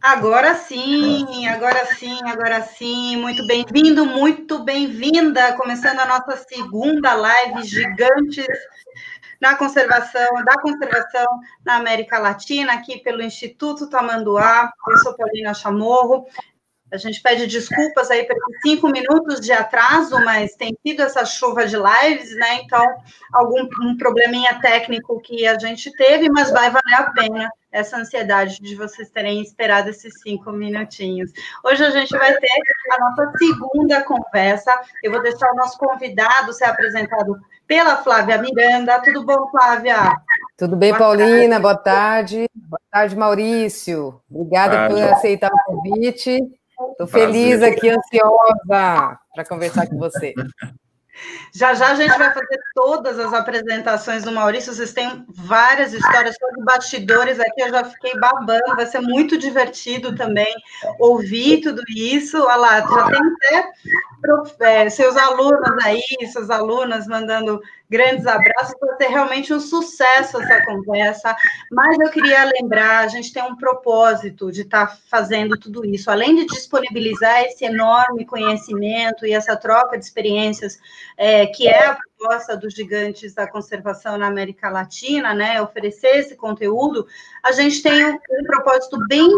Agora sim, agora sim, agora sim. Muito bem-vindo, muito bem-vinda. Começando a nossa segunda live Gigantes da Conservação na América Latina, aqui pelo Instituto Tamanduá. Eu sou Paulina Chamorro. A gente pede desculpas aí pelos 5 minutos de atraso, mas tem sido essa chuva de lives, né? Então, um probleminha técnico que a gente teve, mas vai valer a pena essa ansiedade de vocês terem esperado esses 5 minutinhos. Hoje a gente vai ter a nossa segunda conversa. Eu vou deixar o nosso convidado ser apresentado pela Flávia Miranda. Tudo bom, Flávia? Tudo bem, Paulina? Boa tarde. Boa tarde, Maurício. Obrigada por aceitar o convite. Estou feliz aqui, ansiosa para conversar com você. Já a gente vai fazer todas as apresentações do Maurício, vocês têm várias histórias, todos bastidores aqui, eu já fiquei babando, vai ser muito divertido também ouvir tudo isso. Olha lá, já tem até seus alunos aí, suas alunas mandando grandes abraços, vai ser realmente um sucesso essa conversa, mas eu queria lembrar, a gente tem um propósito de estar fazendo tudo isso, além de disponibilizar esse enorme conhecimento e essa troca de experiências, que é a proposta dos Gigantes da Conservação na América Latina, né, oferecer esse conteúdo, a gente tem um propósito bem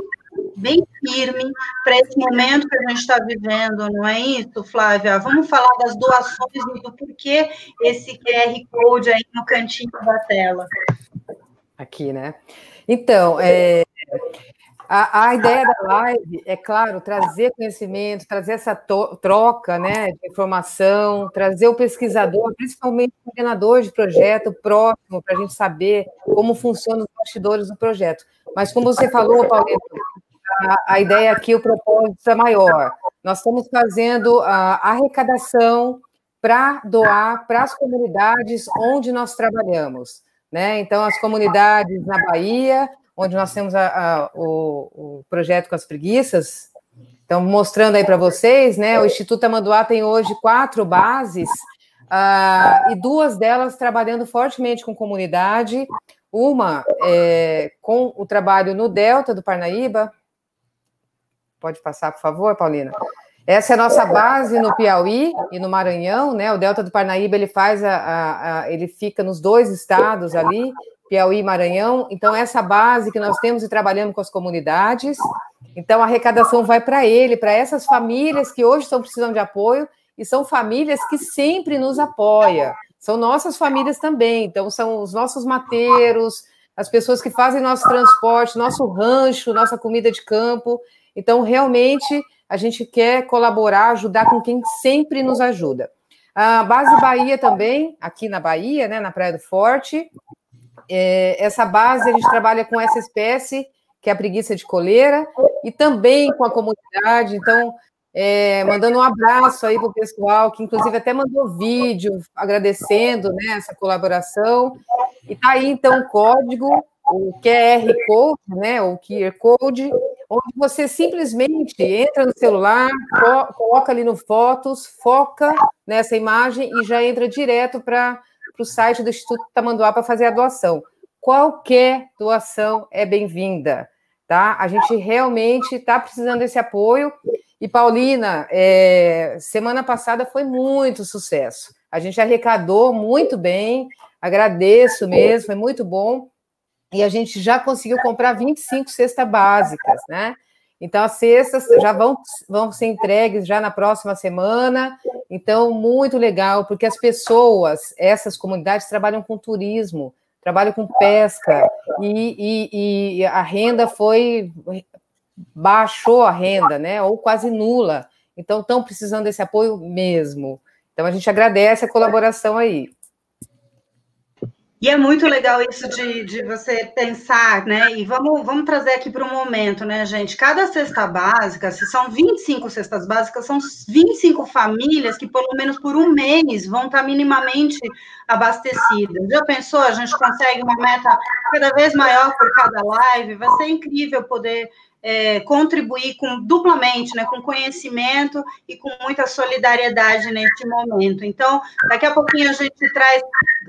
firme para esse momento que a gente está vivendo, não é isso, Flávia? Vamos falar das doações e do porquê esse QR Code aí no cantinho da tela. Aqui, né? Então, a ideia da live é, claro, trazer conhecimento, trazer essa troca, né, de informação, trazer o pesquisador, principalmente o coordenador de projeto, próximo, para a gente saber como funcionam os bastidores do projeto. Mas, como você falou, Paulina, a ideia aqui, o propósito é maior. Nós estamos fazendo a arrecadação para doar para as comunidades onde nós trabalhamos, né? Então, as comunidades na Bahia, onde nós temos o projeto com as preguiças. Então, mostrando aí para vocês, né? O Instituto Tamanduá tem hoje 4 bases, e 2 delas trabalhando fortemente com comunidade, uma com o trabalho no Delta do Parnaíba. Pode passar, por favor, Paulina? Essa é a nossa base no Piauí e no Maranhão, né? O Delta do Parnaíba, ele faz ele fica nos 2 estados ali, Piauí e Maranhão. Então, essa base que nós temos e trabalhando com as comunidades. Então, a arrecadação vai para ele, para essas famílias que hoje estão precisando de apoio, e são famílias que sempre nos apoiam. São nossas famílias também. Então, são os nossos mateiros, as pessoas que fazem nosso transporte, nosso rancho, nossa comida de campo. Então, realmente, a gente quer colaborar, ajudar com quem sempre nos ajuda. A Base Bahia também, aqui na Bahia, né, na Praia do Forte. Essa base, a gente trabalha com essa espécie, que é a preguiça de coleira, e também com a comunidade. Então, mandando um abraço aí para o pessoal, que inclusive até mandou vídeo agradecendo, né, essa colaboração. E está aí, então, o código, o QR Code, né, o QR Code, onde você simplesmente entra no celular, coloca ali no Fotos, foca nessa imagem e já entra direto para o site do Instituto Tamanduá para fazer a doação. Qualquer doação é bem-vinda, tá? A gente realmente está precisando desse apoio. E, Paulina, semana passada foi muito sucesso. A gente arrecadou muito bem, agradeço mesmo, foi muito bom. E a gente já conseguiu comprar 25 cestas básicas, né? Então, as cestas já vão ser entregues já na próxima semana. Então, muito legal, porque as pessoas, essas comunidades, trabalham com turismo, trabalham com pesca, e a renda baixou a renda, né? Ou quase nula. Então, estão precisando desse apoio mesmo. Então, a gente agradece a colaboração aí. E é muito legal isso de você pensar, né? E vamos trazer aqui para o momento, né, gente? Cada cesta básica, se são 25 cestas básicas, são 25 famílias que, pelo menos por um mês, vão estar minimamente abastecidas. Já pensou? A gente consegue uma meta cada vez maior por cada live? Vai ser incrível poder contribuir duplamente, né, com conhecimento e com muita solidariedade neste momento. Então, daqui a pouquinho a gente traz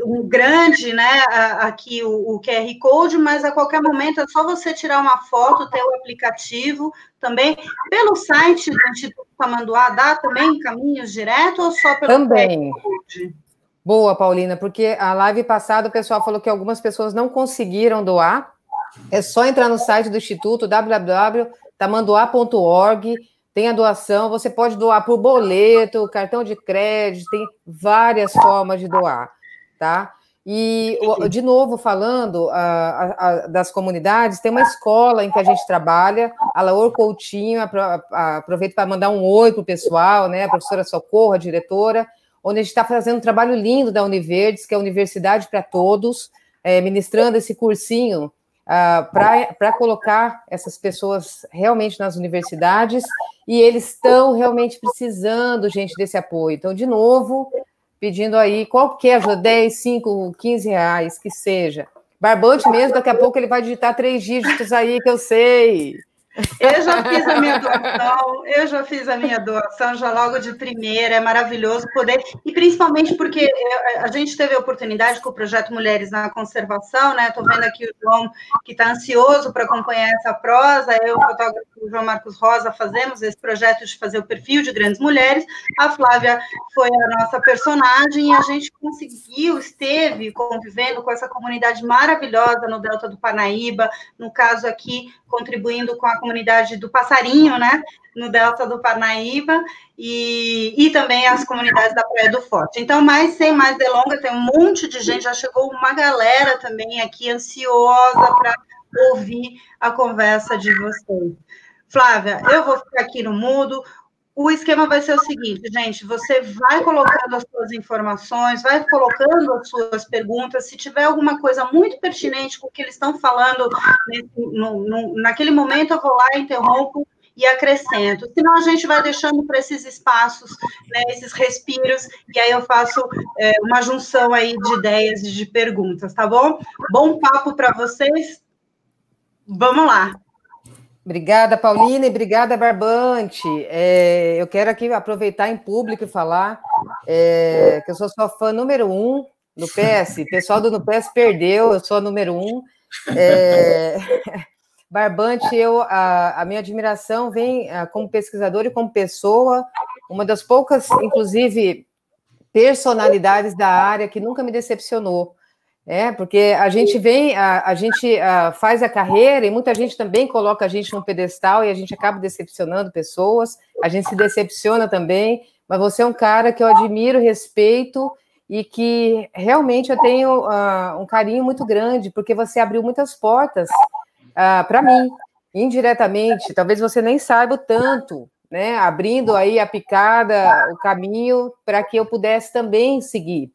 um grande, né, aqui o QR Code, mas a qualquer momento é só você tirar uma foto, ter o aplicativo também. Pelo site do Instituto Tamanduá, dá também caminhos direto ou só pelo também. QR Code? Boa, Paulina, porque a live passada o pessoal falou que algumas pessoas não conseguiram doar. É só entrar no site do Instituto, www.tamanduá.org, tem a doação, você pode doar por boleto, cartão de crédito, tem várias formas de doar, tá? E, de novo, falando das comunidades, tem uma escola em que a gente trabalha, a Laor Coutinho, aproveito para mandar um oi para o pessoal, né, a professora Socorro, a diretora, onde a gente está fazendo um trabalho lindo da Univerdes, que é a Universidade para Todos, ministrando esse cursinho para colocar essas pessoas realmente nas universidades, e eles estão realmente precisando, gente, desse apoio. Então, de novo, pedindo aí qualquer ajuda, 10, 5, 15 reais, que seja. Barbante mesmo, daqui a pouco ele vai digitar 3 dígitos aí, que eu sei. Eu já fiz a minha doação, já logo de primeira, é maravilhoso poder, e principalmente porque a gente teve a oportunidade com o projeto Mulheres na Conservação, né, estou vendo aqui o João, que está ansioso para acompanhar essa prosa, eu, o fotógrafo João Marcos Rosa, fazemos esse projeto de fazer o perfil de grandes mulheres, a Flávia foi a nossa personagem, e a gente esteve convivendo com essa comunidade maravilhosa no Delta do Parnaíba, no caso aqui, contribuindo com a comunidade do Passarinho, né, no Delta do Parnaíba, e também as comunidades da Praia do Forte. Então, sem mais delongas, tem um monte de gente, já chegou uma galera também aqui ansiosa para ouvir a conversa de vocês. Flávia, eu vou ficar aqui no mudo. O esquema vai ser o seguinte, gente, você vai colocando as suas informações, vai colocando as suas perguntas, se tiver alguma coisa muito pertinente com o que eles estão falando naquele momento, eu vou lá, interrompo e acrescento. Senão, a gente vai deixando para esses espaços, né, esses respiros, e aí eu faço uma junção aí de ideias e de perguntas, tá bom? Bom papo para vocês. Vamos lá. Obrigada, Paulina, e obrigada, Barbante. Eu quero aqui aproveitar em público e falar que eu sou sua fã número 1 no PS. O pessoal do NUPES perdeu, eu sou a número 1. Barbante, a minha admiração vem como pesquisadora e como pessoa, uma das poucas, inclusive, personalidades da área que nunca me decepcionou. Porque a gente faz a carreira e muita gente também coloca a gente num pedestal e a gente acaba decepcionando pessoas, a gente se decepciona também, mas você é um cara que eu admiro, respeito e que realmente eu tenho um carinho muito grande, porque você abriu muitas portas para mim, indiretamente, talvez você nem saiba o tanto, né, abrindo aí a picada, o caminho para que eu pudesse também seguir.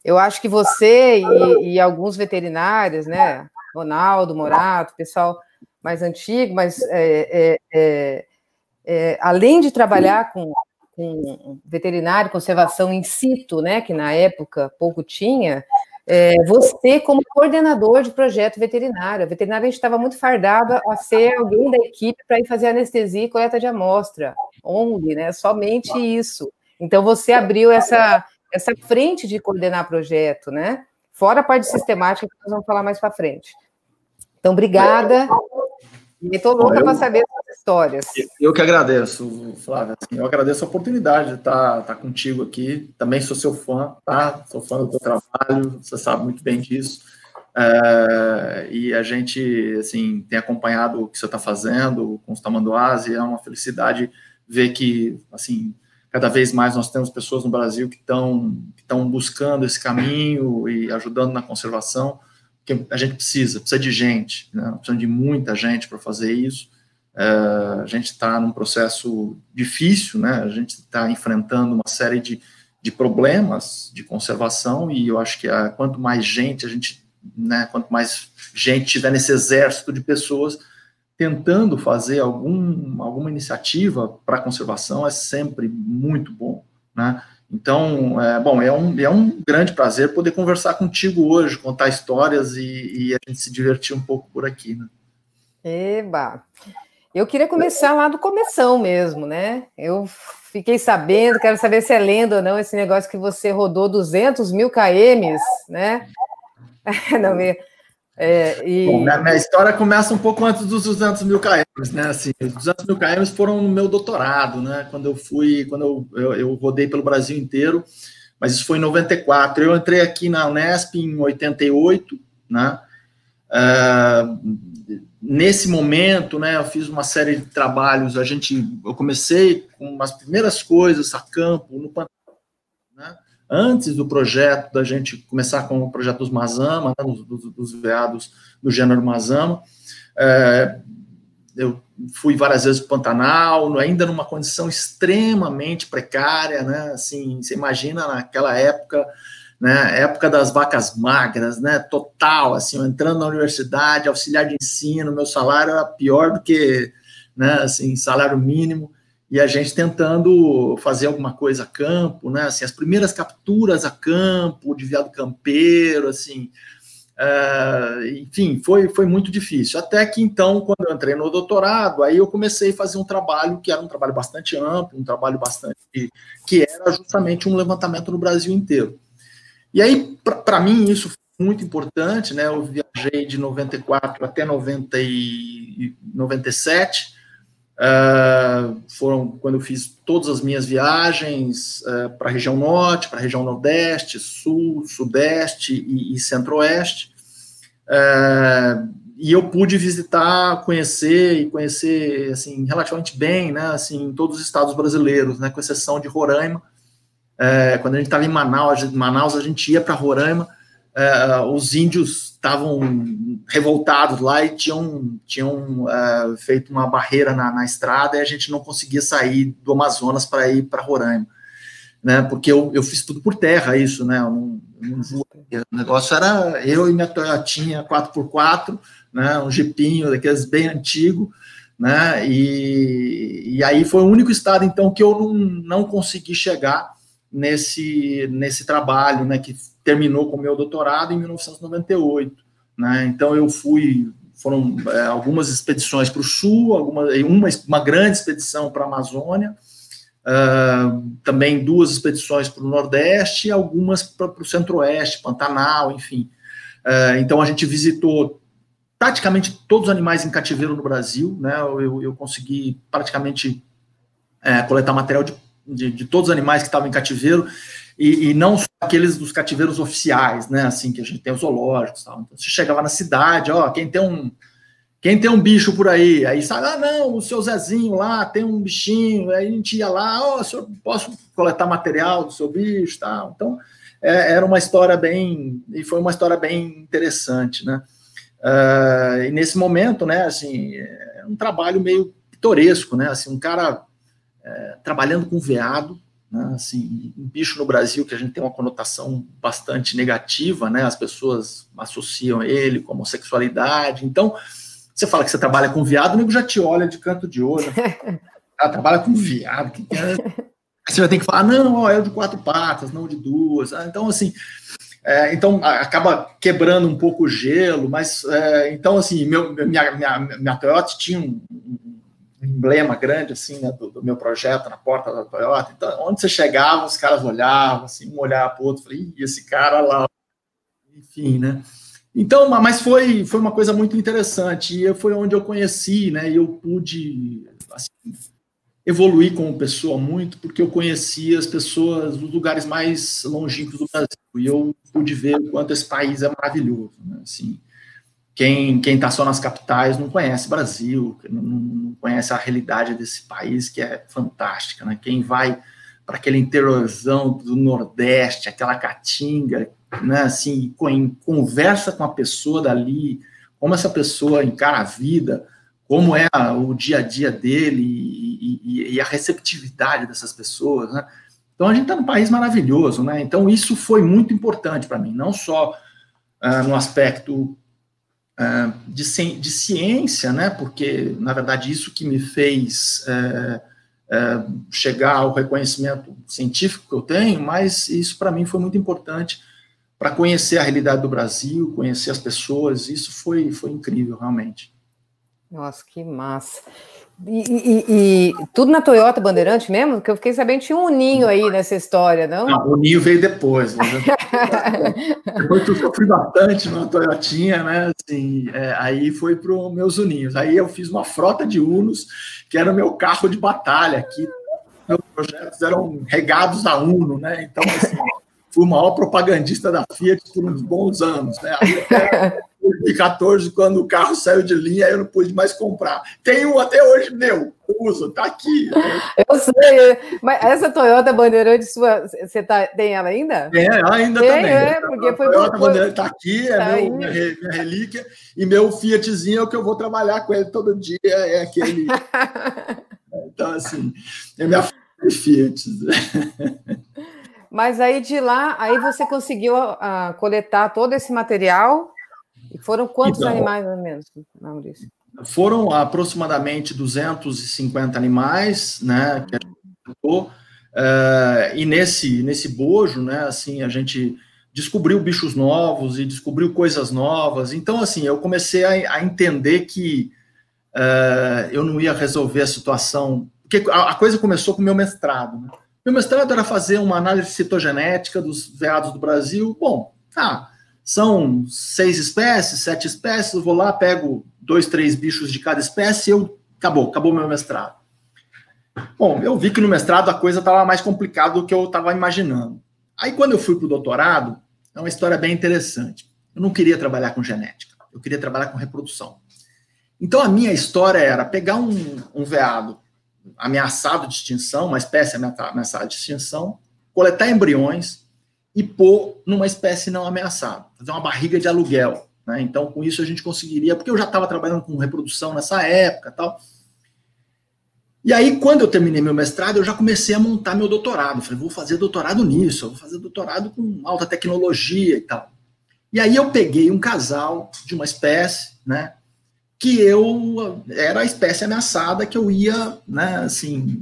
Eu acho que você e alguns veterinários, né, Ronaldo, Morato, pessoal mais antigo, mas além de trabalhar com veterinário, conservação in situ, né, que na época pouco tinha, você como coordenador de projeto veterinário. A veterinária, a gente estava muito fardada a ser alguém da equipe para ir fazer anestesia e coleta de amostra, ONG, né, somente isso. Então, você abriu essa frente de coordenar projeto, né? Fora a parte sistemática, que nós vamos falar mais para frente. Então, obrigada. E estou louca para saber essas histórias. Eu que agradeço, Flávia. Eu agradeço a oportunidade de estar contigo aqui. Também sou seu fã, tá? Sou fã do teu trabalho, você sabe muito bem disso. E a gente, assim, tem acompanhado o que você está fazendo com os tamanduás, e é uma felicidade ver que, assim, cada vez mais nós temos pessoas no Brasil que estão buscando esse caminho e ajudando na conservação, que a gente precisa de gente, né? Precisa de muita gente para fazer isso. A gente está num processo difícil, né? A gente está enfrentando uma série de problemas de conservação, e eu acho que quanto mais gente quanto mais gente tiver nesse exército de pessoas tentando fazer alguma iniciativa para a conservação, é sempre muito bom, né? Então, é um grande prazer poder conversar contigo hoje, contar histórias e a gente se divertir um pouco por aqui, né? Eba! Eu queria começar lá do começão mesmo, né? Eu fiquei sabendo, quero saber se é lenda ou não, esse negócio que você rodou 200 mil km, né? Não, Bom, minha história começa um pouco antes dos 200 mil km, né? Assim, os 200 mil km foram no meu doutorado, né? Quando eu rodei pelo Brasil inteiro, mas isso foi em 94. Eu entrei aqui na Unesp em 88, né? Nesse momento, né, eu fiz uma série de trabalhos. Eu comecei com as primeiras coisas a campo no Pantanal, né, antes do projeto, da gente começar com o projeto dos Mazama, né, dos veados do gênero Mazama. Eu fui várias vezes para o Pantanal, ainda numa condição extremamente precária, né, assim, você imagina naquela época, né, época das vacas magras, né, total, assim, eu entrando na universidade, auxiliar de ensino, meu salário era pior do que, né, assim, salário mínimo, e a gente tentando fazer alguma coisa a campo, né, assim, as primeiras capturas a campo, de veado campeiro, assim, enfim, foi muito difícil, até que então, quando eu entrei no doutorado, aí eu comecei a fazer um trabalho que era um trabalho bastante amplo, um trabalho bastante, que era justamente um levantamento no Brasil inteiro. E aí, para mim, isso foi muito importante, né? Eu viajei de 94 até 97, foram quando eu fiz todas as minhas viagens para a região norte, para a região nordeste, sul, sudeste e centro-oeste, e eu pude visitar, conhecer assim, relativamente bem, né? Assim, todos os estados brasileiros, né? Com exceção de Roraima. Quando a gente estava em Manaus, a gente ia para Roraima, os índios estavam revoltados lá e tinham feito uma barreira na estrada, e a gente não conseguia sair do Amazonas para ir para Roraima, né, porque eu fiz tudo por terra, isso, né, o negócio era eu e minha Toyotinha 4x4, né, um jipinho daqueles bem antigo, né, e aí foi o único estado, então, que eu não consegui chegar nesse trabalho, né, que terminou com o meu doutorado em 1998, né, então foram algumas expedições para o sul, uma grande expedição para a Amazônia, também 2 expedições para o Nordeste e algumas para o Centro-Oeste, Pantanal, enfim. Então a gente visitou praticamente todos os animais em cativeiro no Brasil, né, eu consegui praticamente coletar material de todos os animais que estavam em cativeiro, e não só aqueles dos cativeiros oficiais, né, assim, que a gente tem os zoológicos, tal. Então, você chegava na cidade, ó, quem tem um bicho por aí sabe, não, o seu Zezinho lá tem um bichinho, aí a gente ia lá, ó, senhor, posso coletar material do seu bicho, tal. Então, era uma história foi uma história bem interessante, né, e nesse momento, né, assim, é um trabalho meio pitoresco, né, assim, um cara trabalhando com veado, né, assim, um bicho no Brasil que a gente tem uma conotação bastante negativa, né, as pessoas associam ele com homossexualidade, então, você fala que você trabalha com veado, o nego já te olha de canto de olho, trabalha com veado, você vai ter que falar, não, ó, é de 4 patas, não de 2, então, assim, então acaba quebrando um pouco o gelo, mas, então, assim, minha Toyota tinha um emblema grande, assim, né, do meu projeto na porta da Toyota, então, onde você chegava, os caras olhavam, assim, um olhava para o outro, falei, esse cara lá, enfim, né, então, mas foi uma coisa muito interessante, e foi onde eu conheci, né, e eu pude, assim, evoluir como pessoa muito, porque eu conheci as pessoas dos lugares mais longínquos do Brasil, e eu pude ver o quanto esse país é maravilhoso, né, assim, quem está só nas capitais não conhece o Brasil, não conhece a realidade desse país, que é fantástica, né? Quem vai para aquele interiorzão do Nordeste, aquela caatinga, né? Assim, conversa com a pessoa dali, como essa pessoa encara a vida, como é o dia a dia dele e a receptividade dessas pessoas, né? Então, a gente está num país maravilhoso, né? Então, isso foi muito importante para mim, não só no aspecto de ciência, né, porque, na verdade, isso que me fez chegar ao reconhecimento científico que eu tenho, mas isso, para mim, foi muito importante para conhecer a realidade do Brasil, conhecer as pessoas, isso foi incrível, realmente. Nossa, que massa. E tudo na Toyota Bandeirante mesmo? Porque eu fiquei sabendo que tinha um ninho aí nessa história, não? Não, o ninho veio depois. Depois que eu sofri bastante numa Toyotinha, né? Assim, aí foi para os meus Uninhos. Aí eu fiz uma frota de Unos, que era o meu carro de batalha aqui. Meus projetos eram regados a Uno, né? Então, assim, fui o maior propagandista da Fiat por uns bons anos, né? Aí até 2014, quando o carro saiu de linha, eu não pude mais comprar. Tem um até hoje meu, uso, tá aqui. Eu sei, mas essa Toyota Bandeirante sua, você tem ela ainda? Ela ainda também. Porque a Toyota Bandeirante tá aqui, minha relíquia, e meu Fiatzinho é o que eu vou trabalhar com ele todo dia, é aquele... Então, assim, é minha Fiat. Mas aí de lá, aí você conseguiu coletar todo esse material. E foram quantos animais, mais ou menos, Maurício? Foram aproximadamente 250 animais, né, que a gente colocou, e nesse bojo, né, assim, a gente descobriu bichos novos e descobriu coisas novas. Então, assim, eu comecei a entender que eu não ia resolver a situação, porque a coisa começou com o meu mestrado, né? Meu mestrado era fazer uma análise citogenética dos veados do Brasil. Bom, são 6 espécies, 7 espécies, eu vou lá, pego 2, 3 bichos de cada espécie e acabou meu mestrado. Bom, eu vi que no mestrado a coisa estava mais complicada do que eu estava imaginando. Aí, quando eu fui para o doutorado, é uma história bem interessante. Eu não queria trabalhar com genética, eu queria trabalhar com reprodução. Então, a minha história era pegar um veado ameaçado de extinção, uma espécie ameaçada de extinção, coletar embriões e pôr numa espécie não ameaçada, fazer uma barriga de aluguel, né? Então, com isso a gente conseguiria, porque eu já estava trabalhando com reprodução nessa época, tal. E aí, quando eu terminei meu mestrado, eu já comecei a montar meu doutorado. Falei, vou fazer doutorado nisso, vou fazer doutorado com alta tecnologia e tal. E aí eu peguei um casal de uma espécie, né, que era a espécie ameaçada que eu ia, né, assim,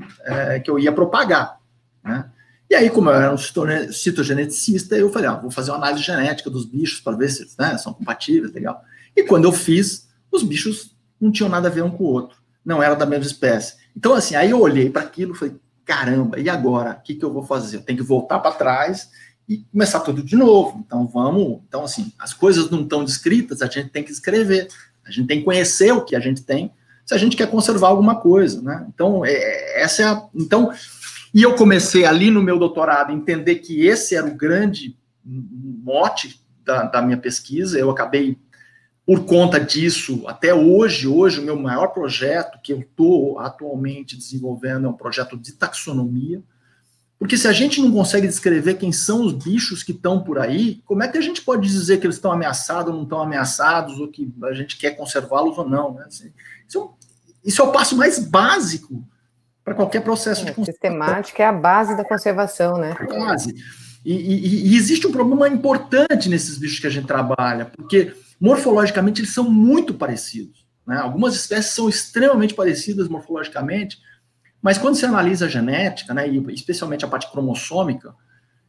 que eu ia propagar, né? E aí, como eu era um citogeneticista, eu falei, vou fazer uma análise genética dos bichos para ver se, né, são compatíveis, legal. E quando eu fiz, os bichos não tinham nada a ver um com o outro, não era da mesma espécie. Então, assim, aí eu olhei para aquilo e falei, caramba, e agora? O que eu vou fazer? Eu tenho que voltar para trás e começar tudo de novo. Então, assim, as coisas não estão descritas, a gente tem que escrever. A gente tem que conhecer o que a gente tem, se a gente quer conservar alguma coisa, né? Então, e eu comecei ali no meu doutorado a entender que esse era o grande mote da minha pesquisa. Eu acabei, por conta disso, até hoje o meu maior projeto que eu estou atualmente desenvolvendo é um projeto de taxonomia, porque se a gente não consegue descrever quem são os bichos que estão por aí, como é que a gente pode dizer que eles estão ameaçados ou não estão ameaçados, ou que a gente quer conservá-los ou não, né? Isso é o passo mais básico para qualquer processo de conservação. Sistemática é a base da conservação, né? Base. E existe um problema importante nesses bichos que a gente trabalha, porque morfologicamente eles são muito parecidos, né? Algumas espécies são extremamente parecidas morfologicamente, mas quando você analisa a genética, né, e especialmente a parte cromossômica,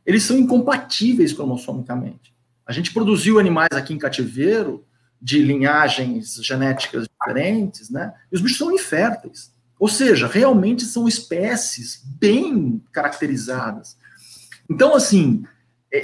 eles são incompatíveis cromossomicamente. A gente produziu animais aqui em cativeiro de linhagens genéticas diferentes, né, e os bichos são inférteis. Ou seja, realmente são espécies bem caracterizadas. Então, assim,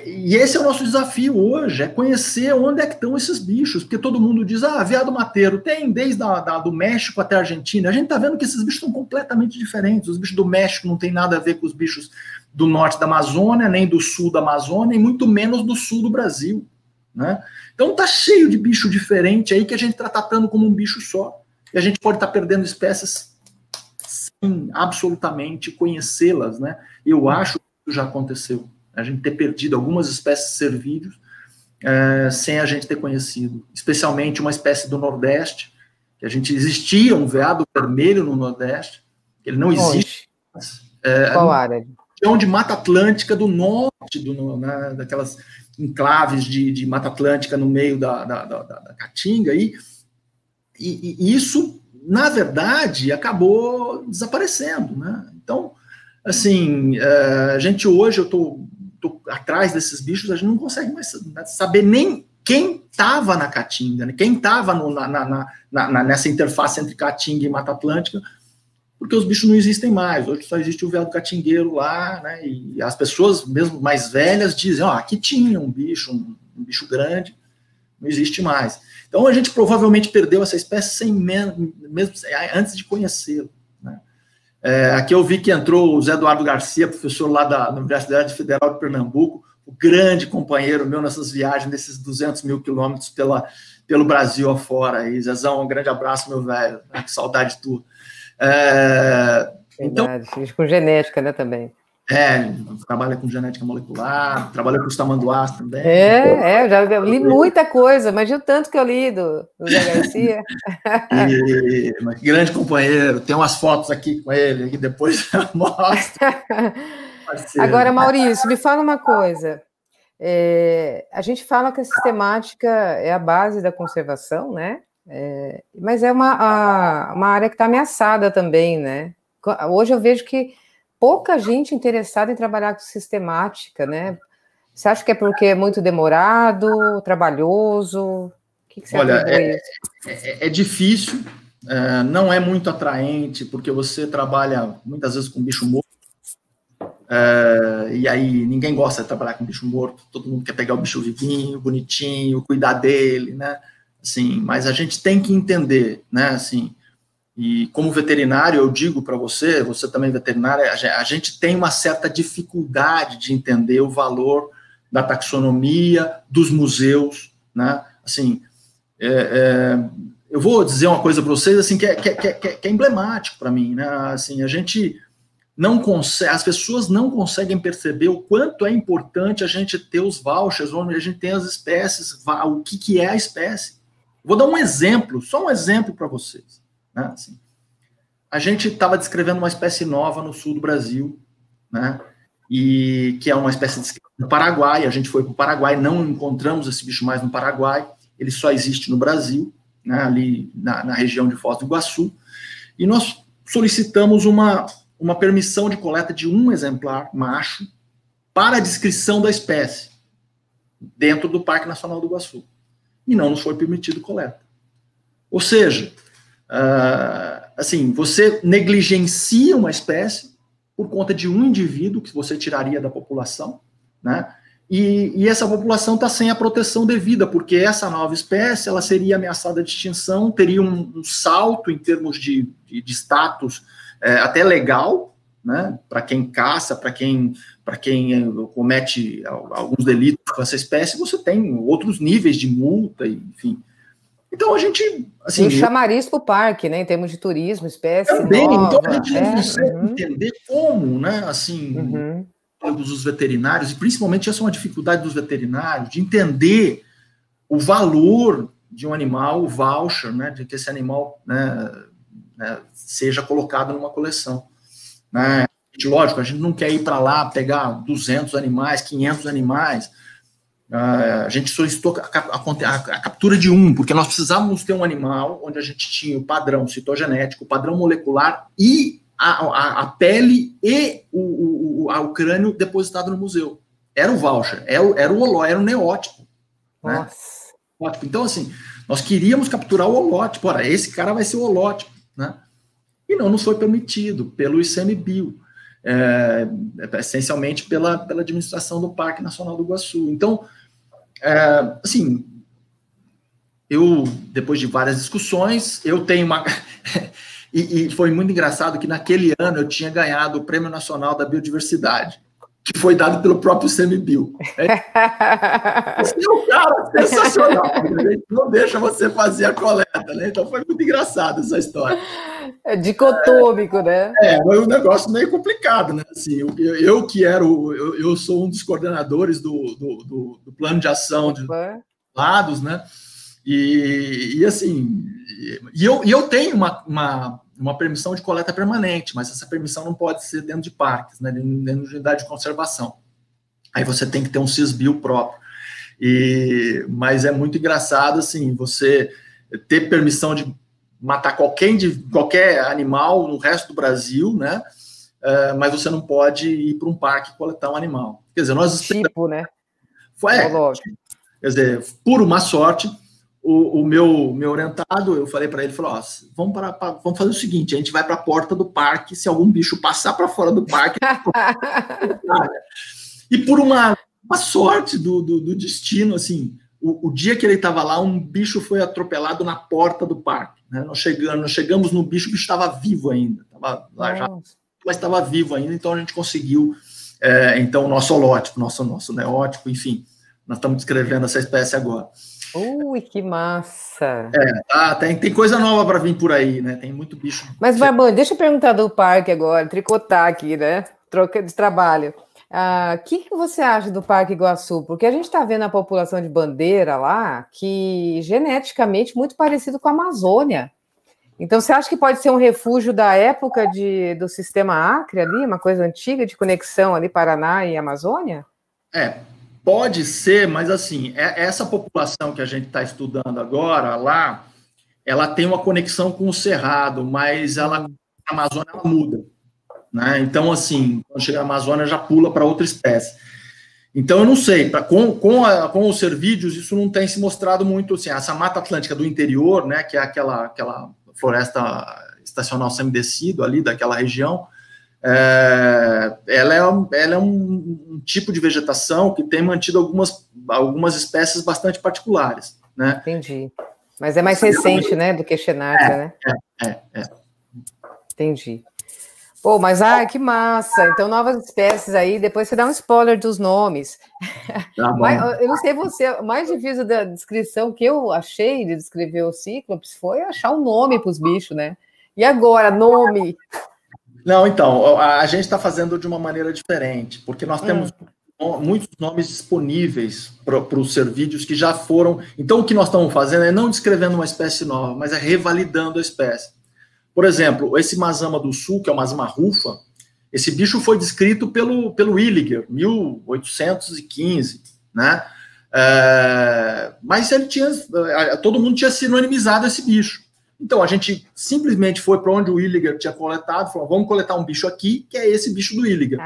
e esse é o nosso desafio hoje, é conhecer onde é que estão esses bichos, porque todo mundo diz, veado mateiro, tem desde do México até a Argentina. A gente está vendo que esses bichos são completamente diferentes. Os bichos do México não tem nada a ver com os bichos do norte da Amazônia, nem do sul da Amazônia, e muito menos do sul do Brasil, né? Então tá cheio de bicho diferente aí que a gente está tratando como um bicho só. E a gente pode estar perdendo espécies sem absolutamente conhecê-las, né? Eu acho que isso já aconteceu. A gente ter perdido algumas espécies de cervídeos sem a gente ter conhecido, especialmente uma espécie do Nordeste, que a gente existia um veado vermelho no Nordeste, ele não existe. Qual área? De Mata Atlântica do Norte, né, daquelas enclaves de Mata Atlântica no meio da Caatinga, e isso, na verdade, acabou desaparecendo, né? Então, assim, a gente hoje, eu estou atrás desses bichos, a gente não consegue mais saber nem quem estava na Caatinga, né? Quem estava nessa interface entre Caatinga e Mata Atlântica, porque os bichos não existem mais. Hoje só existe o veado catingueiro lá, né? E as pessoas, mesmo mais velhas, dizem, aqui tinha um bicho grande, não existe mais. Então a gente provavelmente perdeu essa espécie mesmo antes de conhecê-lo, né? Aqui eu vi que entrou o Zé Eduardo Garcia, professor lá da Universidade Federal de Pernambuco, o grande companheiro meu nessas viagens, nesses 200 mil quilômetros pelo Brasil afora. E, Zezão, um grande abraço, meu velho, né? Que saudade tua. Então, com genética, né, também. Trabalha com genética molecular, trabalha com os tamanduás também. Eu já li muita coisa, imagina o tanto que eu li do Zé Garcia. Grande companheiro, tem umas fotos aqui com ele, que depois eu mostro. Agora, Maurício, me fala uma coisa. A gente fala que a sistemática é a base da conservação, né? Mas é uma área que está ameaçada também, né? Hoje eu vejo que pouca gente interessada em trabalhar com sistemática, né? Você acha que é porque é muito demorado, trabalhoso? O que você atribui isso? É difícil, não é muito atraente, porque você trabalha muitas vezes com bicho morto, e aí ninguém gosta de trabalhar com bicho morto, todo mundo quer pegar o bicho vivinho, bonitinho, cuidar dele, né? Assim, mas a gente tem que entender, né, assim, e como veterinário eu digo para você também é veterinário, a gente tem uma certa dificuldade de entender o valor da taxonomia, dos museus, né, assim, eu vou dizer uma coisa para vocês, assim, que é emblemático para mim, né, assim, a gente não consegue, as pessoas não conseguem perceber o quanto é importante a gente ter os vouchers, onde a gente tem as espécies, o que é a espécie. Vou dar um exemplo, só um exemplo para vocês, né? Assim, a gente estava descrevendo uma espécie nova no sul do Brasil, né? E que é uma espécie do Paraguai. A gente foi para o Paraguai, não encontramos esse bicho mais no Paraguai, ele só existe no Brasil, né? Ali na região de Foz do Iguaçu, e nós solicitamos uma permissão de coleta de um exemplar macho para a descrição da espécie dentro do Parque Nacional do Iguaçu. E não nos foi permitido coleta. Ou seja, assim, você negligencia uma espécie por conta de um indivíduo que você tiraria da população, né? E essa população está sem a proteção devida, porque essa nova espécie ela seria ameaçada de extinção, teria um salto em termos de status até legal, né? Para quem caça, para quem comete alguns delitos com essa espécie, você tem outros níveis de multa, enfim. Então a gente... Assim, um chamariz para o parque, né, em termos de turismo, espécie também, nova. Então a gente não consegue entender como, né, assim, os veterinários, e principalmente essa é uma dificuldade dos veterinários, de entender o valor de um animal, o voucher, né, de que esse animal seja colocado numa coleção, né. Lógico, a gente não quer ir para lá pegar 200 animais, 500 animais. A gente solicitou a captura de um, porque nós precisávamos ter um animal onde a gente tinha o padrão citogenético, o padrão molecular e a pele e o crânio depositado no museu. Era o voucher, era o holótipo, era o neótipo. Nossa. Né? Então, assim, nós queríamos capturar o holótipo. Ora, esse cara vai ser o holótipo, né? E não nos foi permitido pelo ICMBio. Essencialmente pela administração do Parque Nacional do Iguaçu. Então, assim, eu, depois de várias discussões, eu tenho uma... e foi muito engraçado que naquele ano eu tinha ganhado o Prêmio Nacional da Biodiversidade, que foi dado pelo próprio ICMBio. Esse é um cara sensacional, ele não deixa você fazer a coleta, né? Então foi muito engraçado essa história. É dicotômico, né? Foi um negócio meio complicado, né? Assim, eu sou um dos coordenadores do plano de ação de lados, né? E assim, eu tenho uma permissão de coleta permanente, mas essa permissão não pode ser dentro de parques, né? Dentro de unidade de conservação. Aí você tem que ter um CISBio próprio. Mas é muito engraçado, assim, você ter permissão de matar qualquer animal no resto do Brasil, né? Mas você não pode ir para um parque coletar um animal. Quer dizer, nós... Tipo, né? Quer dizer, por uma sorte, o meu orientado, eu falei para ele, falou, ó, vamos fazer o seguinte, a gente vai para a porta do parque, se algum bicho passar para fora do parque... E por uma sorte do destino, assim, o dia que ele estava lá, um bicho foi atropelado na porta do parque. Né? Nós chegamos no bicho, o bicho estava vivo ainda, estava lá já, mas estava vivo ainda, então a gente conseguiu, então, o nosso holótipo, nosso neótipo, enfim, nós estamos descrevendo essa espécie agora. Ui, que massa! Tem coisa nova para vir por aí, né? Tem muito bicho. Mas, Barbani, deixa eu perguntar do parque agora, tricotar aqui, né? Troca de trabalho. O que você acha do Parque Iguaçu? Porque a gente está vendo a população de Bandeira lá, que geneticamente muito parecido com a Amazônia. Então, você acha que pode ser um refúgio da época do sistema Acre ali, uma coisa antiga de conexão ali, Paraná e Amazônia? Pode ser, mas assim, essa população que a gente está estudando agora lá, ela tem uma conexão com o Cerrado, mas a Amazônia ela muda. Né? Então, assim, quando chega na Amazônia, já pula para outra espécie. Então, eu não sei, com os cervídeos, isso não tem se mostrado muito, assim, essa Mata Atlântica do interior, né, que é aquela floresta estacional semidescido ali, daquela região, ela é um tipo de vegetação que tem mantido algumas espécies bastante particulares, né? Entendi. Mas é mais recente, né, do que Xenardia, né? Entendi. Pô, mas que massa! Então, novas espécies aí, depois você dá um spoiler dos nomes. Tá bom. Eu não sei você, o mais difícil da descrição que eu achei de descrever o Cíclopes foi achar um nome para os bichos, né? E agora, nome? Não, então, a gente está fazendo de uma maneira diferente, porque nós temos muitos nomes disponíveis para os cervídeos que já foram... Então, o que nós estamos fazendo é não descrevendo uma espécie nova, mas é revalidando a espécie. Por exemplo, esse Mazama do Sul, que é o Mazama rufa, esse bicho foi descrito pelo Illiger, 1815, né? Mas todo mundo tinha sinonimizado esse bicho. Então, a gente simplesmente foi para onde o Illiger tinha coletado, falou, vamos coletar um bicho aqui, que é esse bicho do Illiger.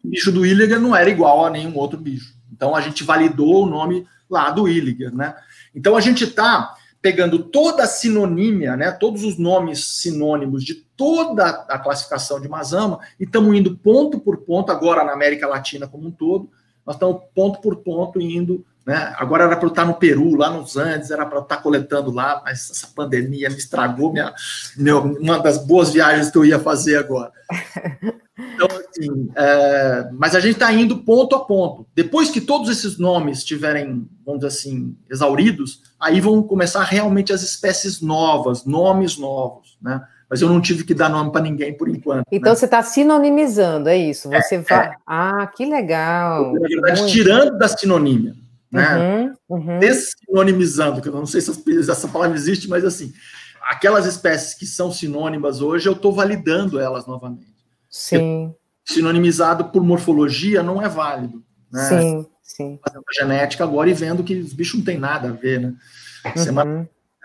O bicho do Illiger não era igual a nenhum outro bicho. Então, a gente validou o nome lá do Illiger, né? Então, a gente está pegando toda a sinonímia, né, todos os nomes sinônimos de toda a classificação de Mazama, e estamos indo ponto por ponto, agora na América Latina como um todo, nós estamos ponto por ponto indo, né, agora era para eu estar no Peru, lá nos Andes, era para eu estar coletando lá, mas essa pandemia me estragou uma das boas viagens que eu ia fazer agora. Então, assim, mas a gente está indo ponto a ponto. Depois que todos esses nomes estiverem, vamos dizer assim, exauridos, aí vão começar realmente as espécies novas, nomes novos, né? Mas eu não tive que dar nome para ninguém por enquanto. Então, né? Você está sinonimizando, é isso? Você vai... que legal! Na verdade, tirando da sinonímia, né? Dessinonimizando, que eu não sei se essa palavra existe, mas assim, aquelas espécies que são sinônimas hoje, eu estou validando elas novamente. Sim. Sinonimizado por morfologia não é válido. Né? Sim. Fazendo a genética agora e vendo que os bichos não tem nada a ver, né?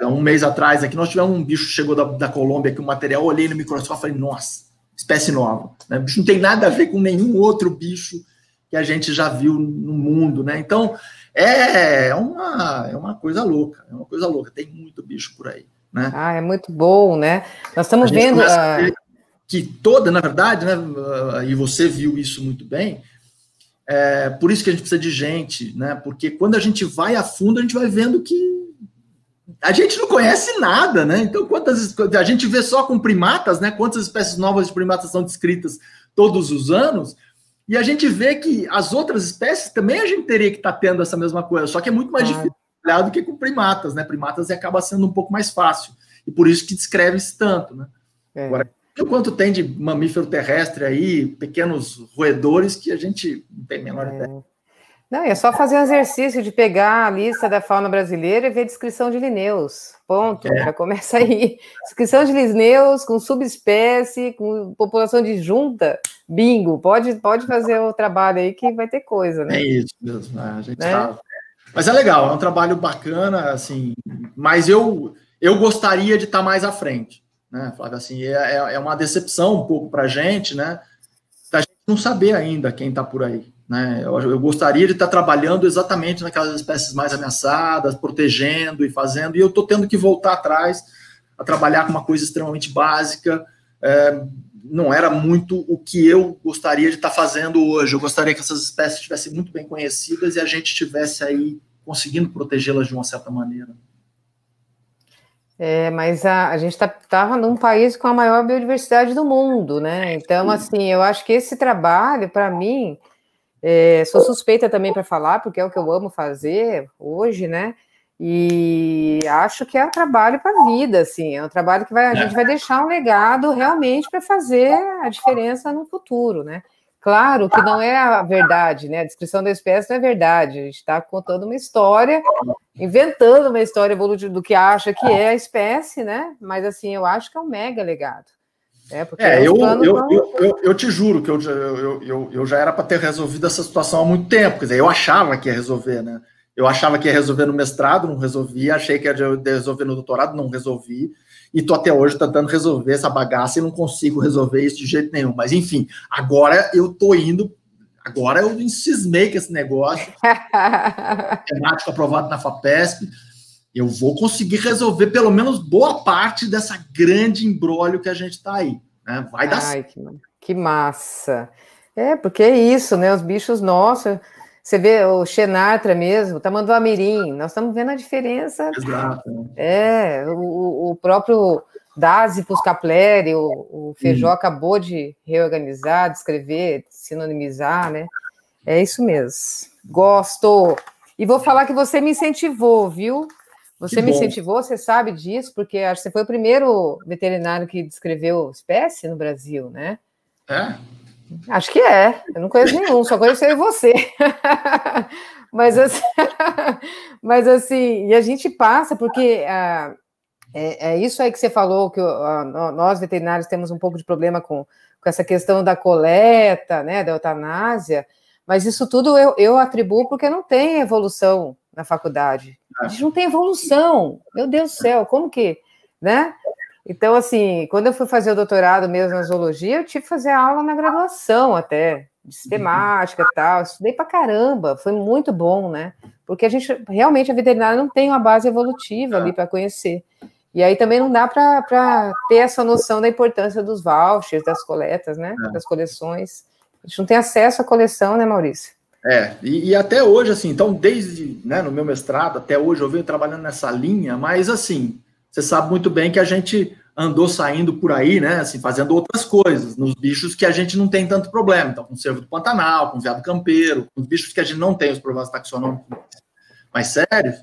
Um mês atrás, aqui nós tivemos um bicho que chegou da Colômbia, que o material, eu olhei no microscópio e falei, nossa, espécie nova. Né? O bicho não tem nada a ver com nenhum outro bicho que a gente já viu no mundo, né? Então, é uma coisa louca, tem muito bicho por aí, né? É muito bom, né? Nós estamos vendo... que toda, na verdade, né, e você viu isso muito bem, por isso que a gente precisa de gente, né, porque quando a gente vai a fundo, a gente vai vendo que a gente não conhece nada, né, então a gente vê só com primatas, né, quantas espécies novas de primatas são descritas todos os anos, e a gente vê que as outras espécies também a gente teria que estar tendo essa mesma coisa, só que é muito mais difícil do que com primatas, né, primatas acaba sendo um pouco mais fácil, e por isso que descreve-se tanto, né. Agora, o quanto tem de mamífero terrestre aí, pequenos roedores, que a gente não tem a menor ideia. Não, é só fazer um exercício de pegar a lista da fauna brasileira e ver a descrição de Linneus. Ponto, já começa aí. Descrição de Linneus com subespécie, com população disjunta, bingo. Pode fazer o trabalho aí que vai ter coisa, né? É isso mesmo, a gente sabe. Mas é legal, é um trabalho bacana, assim, mas eu gostaria de estar mais à frente. Né, Flávio, assim, é uma decepção um pouco para a gente, né, da gente não saber ainda quem está por aí. né? Eu gostaria de estar trabalhando exatamente naquelas espécies mais ameaçadas, protegendo e fazendo, e eu estou tendo que voltar atrás a trabalhar com uma coisa extremamente básica. Não era muito o que eu gostaria de estar fazendo hoje. Eu gostaria que essas espécies estivessem muito bem conhecidas e a gente estivesse aí conseguindo protegê-las de uma certa maneira. Mas a gente estava num país com a maior biodiversidade do mundo, né? Então, assim, eu acho que esse trabalho, para mim, sou suspeita também para falar, porque é o que eu amo fazer hoje, né? E acho que é um trabalho para a vida, assim, é um trabalho que a gente vai deixar um legado realmente para fazer a diferença no futuro, né? Claro que não é a verdade, né? A descrição da espécie não é verdade, a gente está contando uma história, inventando uma história evolutiva do que acha que é a espécie, né? Mas, assim, eu acho que é um mega legado. Eu te juro que eu já era para ter resolvido essa situação há muito tempo, quer dizer, eu achava que ia resolver, né? Eu achava que ia resolver no mestrado, não resolvi, achei que ia resolver no doutorado, não resolvi, e estou até hoje tentando resolver essa bagaça e não consigo resolver isso de jeito nenhum. Mas, enfim, agora eu estou indo, agora eu encismei com esse negócio, temático aprovado na FAPESP, eu vou conseguir resolver pelo menos boa parte dessa grande imbróglio que a gente está aí. Né? Vai dar certo. Que massa. Porque é isso, né? Os bichos nossos... Você vê o Xenartra mesmo, Tamanduá-mirim, nós estamos vendo a diferença. Exato. O próprio Dasypus capleri, o Feijó acabou de reorganizar, de escrever, de sinonimizar, né? É isso mesmo. Gosto. E vou falar que você me incentivou, viu? Você me incentivou, você sabe disso, porque acho que você foi o primeiro veterinário que descreveu espécie no Brasil, né? Acho que eu não conheço nenhum, só conheço eu e você. Mas assim, e a gente passa, porque é isso aí que você falou, que nós veterinários temos um pouco de problema com essa questão da coleta, né, da eutanásia, mas isso tudo eu atribuo porque não tem evolução na faculdade. A gente não tem evolução, meu Deus do céu, como que, né? Então, assim, quando eu fui fazer o doutorado mesmo na zoologia, eu tive que fazer aula na graduação até, de sistemática e tal, estudei pra caramba, foi muito bom, né? Porque a realmente, a veterinária não tem uma base evolutiva ali para conhecer. E aí também não dá para ter essa noção da importância dos vouchers, das coletas, né? Das coleções. A gente não tem acesso à coleção, né, Maurício? E até hoje, assim, então, desde, né, no meu mestrado, até hoje eu venho trabalhando nessa linha, mas, assim, você sabe muito bem que a gente andou saindo por aí, né, assim, fazendo outras coisas, nos bichos que a gente não tem tanto problema. Então, com o cervo do Pantanal, com o veado campeiro, com os bichos que a gente não tem os problemas taxonômicos mais sérios,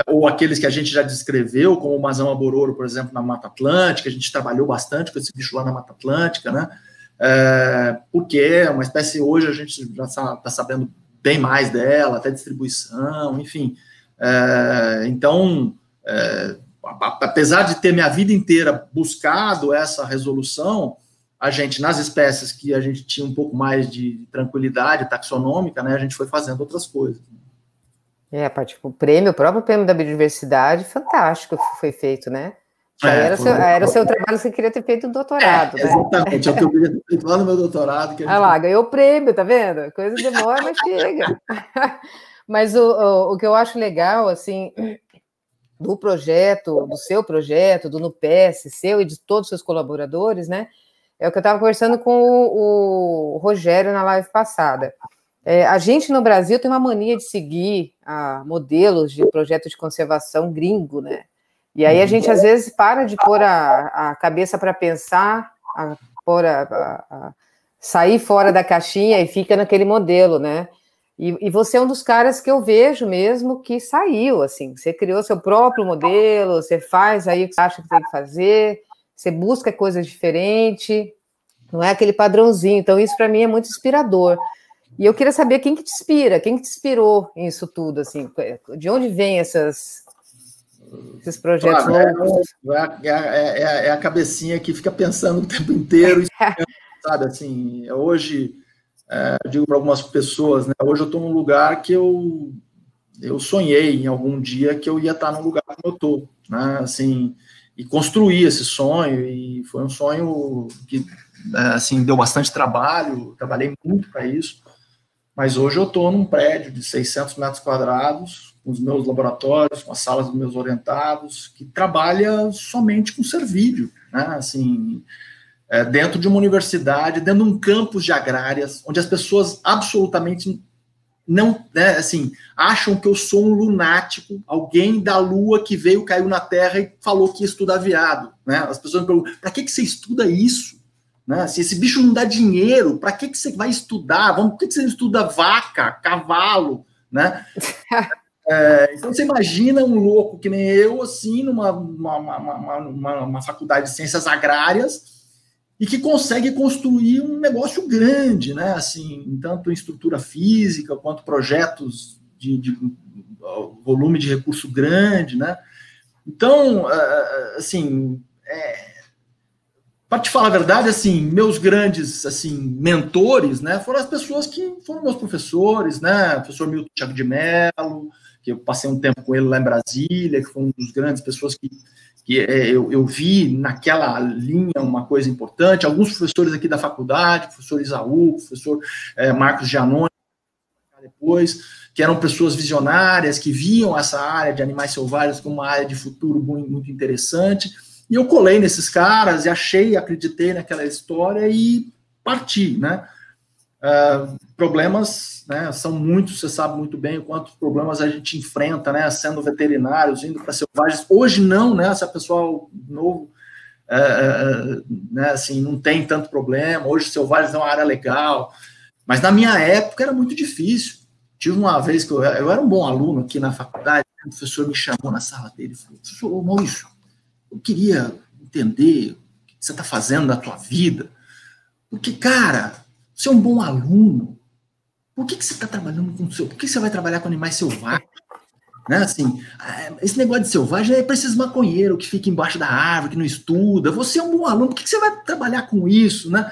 ou aqueles que a gente já descreveu, como o Mazama bororo, por exemplo, na Mata Atlântica. A gente trabalhou bastante com esse bicho lá na Mata Atlântica, né, porque é uma espécie, hoje a gente já está sabendo bem mais dela, até distribuição, enfim. Então, apesar de ter minha vida inteira buscado essa resolução, a gente, nas espécies que a gente tinha um pouco mais de tranquilidade taxonômica, né, a gente foi fazendo outras coisas. O próprio prêmio da biodiversidade, fantástico que foi feito, né? Era o seu trabalho, você queria ter feito o doutorado, né? Exatamente, é o que eu queria ter feito lá no meu doutorado. Olha lá, ganhou o prêmio, tá vendo? Coisa demora, mas chega. Mas o que eu acho legal, assim, do projeto, do seu projeto, do NUPES, seu e de todos os seus colaboradores, né? É o que eu estava conversando com o Rogério na live passada. A gente no Brasil tem uma mania de seguir modelos de projeto de conservação gringo, né? E aí a gente às vezes para de pôr a cabeça para pensar, sair fora da caixinha e fica naquele modelo, né? E você é um dos caras que eu vejo mesmo que saiu, assim, você criou seu próprio modelo, você faz aí o que você acha que tem que fazer, você busca coisas diferentes, não é aquele padrãozinho. Então isso para mim é muito inspirador. E eu queria saber quem que te inspira, quem que te inspirou nisso tudo, assim, de onde vem esses projetos loucos? É a cabecinha que fica pensando o tempo inteiro, sabe, assim, hoje, eu digo para algumas pessoas, né, hoje eu estou num lugar que eu sonhei em algum dia que eu ia estar num lugar como eu estou, né, assim, e construí esse sonho, e foi um sonho que, assim, deu bastante trabalho, trabalhei muito para isso, Mas hoje eu estou num prédio de 600 metros quadrados, com os meus laboratórios, com as salas dos meus orientados, que trabalha somente com servídeo, né? Assim, dentro de uma universidade, dentro de um campus de agrárias, onde as pessoas absolutamente não, né, assim, acham que eu sou um lunático, alguém da Lua que veio, caiu na Terra e falou que ia estudar veado, né? As pessoas me perguntam, para que você estuda isso? Né? Se esse bicho não dá dinheiro, para que você vai estudar? Por que você estuda vaca, cavalo, né? Então você imagina um louco que nem eu, assim, numa faculdade de ciências agrárias, e que consegue construir um negócio grande, né? Assim, tanto em estrutura física, quanto projetos de volume de recurso grande, né? Então, assim, para te falar a verdade, assim, meus grandes, assim, mentores, né, foram as pessoas que foram meus professores, né? O professor Milton Thiago de Mello, que eu passei um tempo com ele lá em Brasília, que foi um dos grandes pessoas que eu vi naquela linha uma coisa importante. Alguns professores aqui da faculdade, professor Isaú, professor Marcos Giannone, depois, que eram pessoas visionárias, que viam essa área de animais selvagens como uma área de futuro muito interessante, e eu colei nesses caras e acreditei naquela história e parti, né? Problemas, né, são muitos, você sabe muito bem quantos problemas a gente enfrenta, né, sendo veterinários, indo para selvagens. Hoje não, né, esse pessoal novo, né, assim, não tem tanto problema. Hoje selvagens é uma área legal, mas na minha época era muito difícil. Tive uma vez que eu era um bom aluno aqui na faculdade, o professor me chamou na sala dele e falou: professor Maurício, eu queria entender o que você está fazendo na tua vida, porque, cara, você é um bom aluno, por que você está trabalhando com por que você vai trabalhar com animais selvagens? Né? Assim, esse negócio de selvagem é para esses maconheiros que ficam embaixo da árvore, que não estuda. Você é um bom aluno, por que você vai trabalhar com isso, né?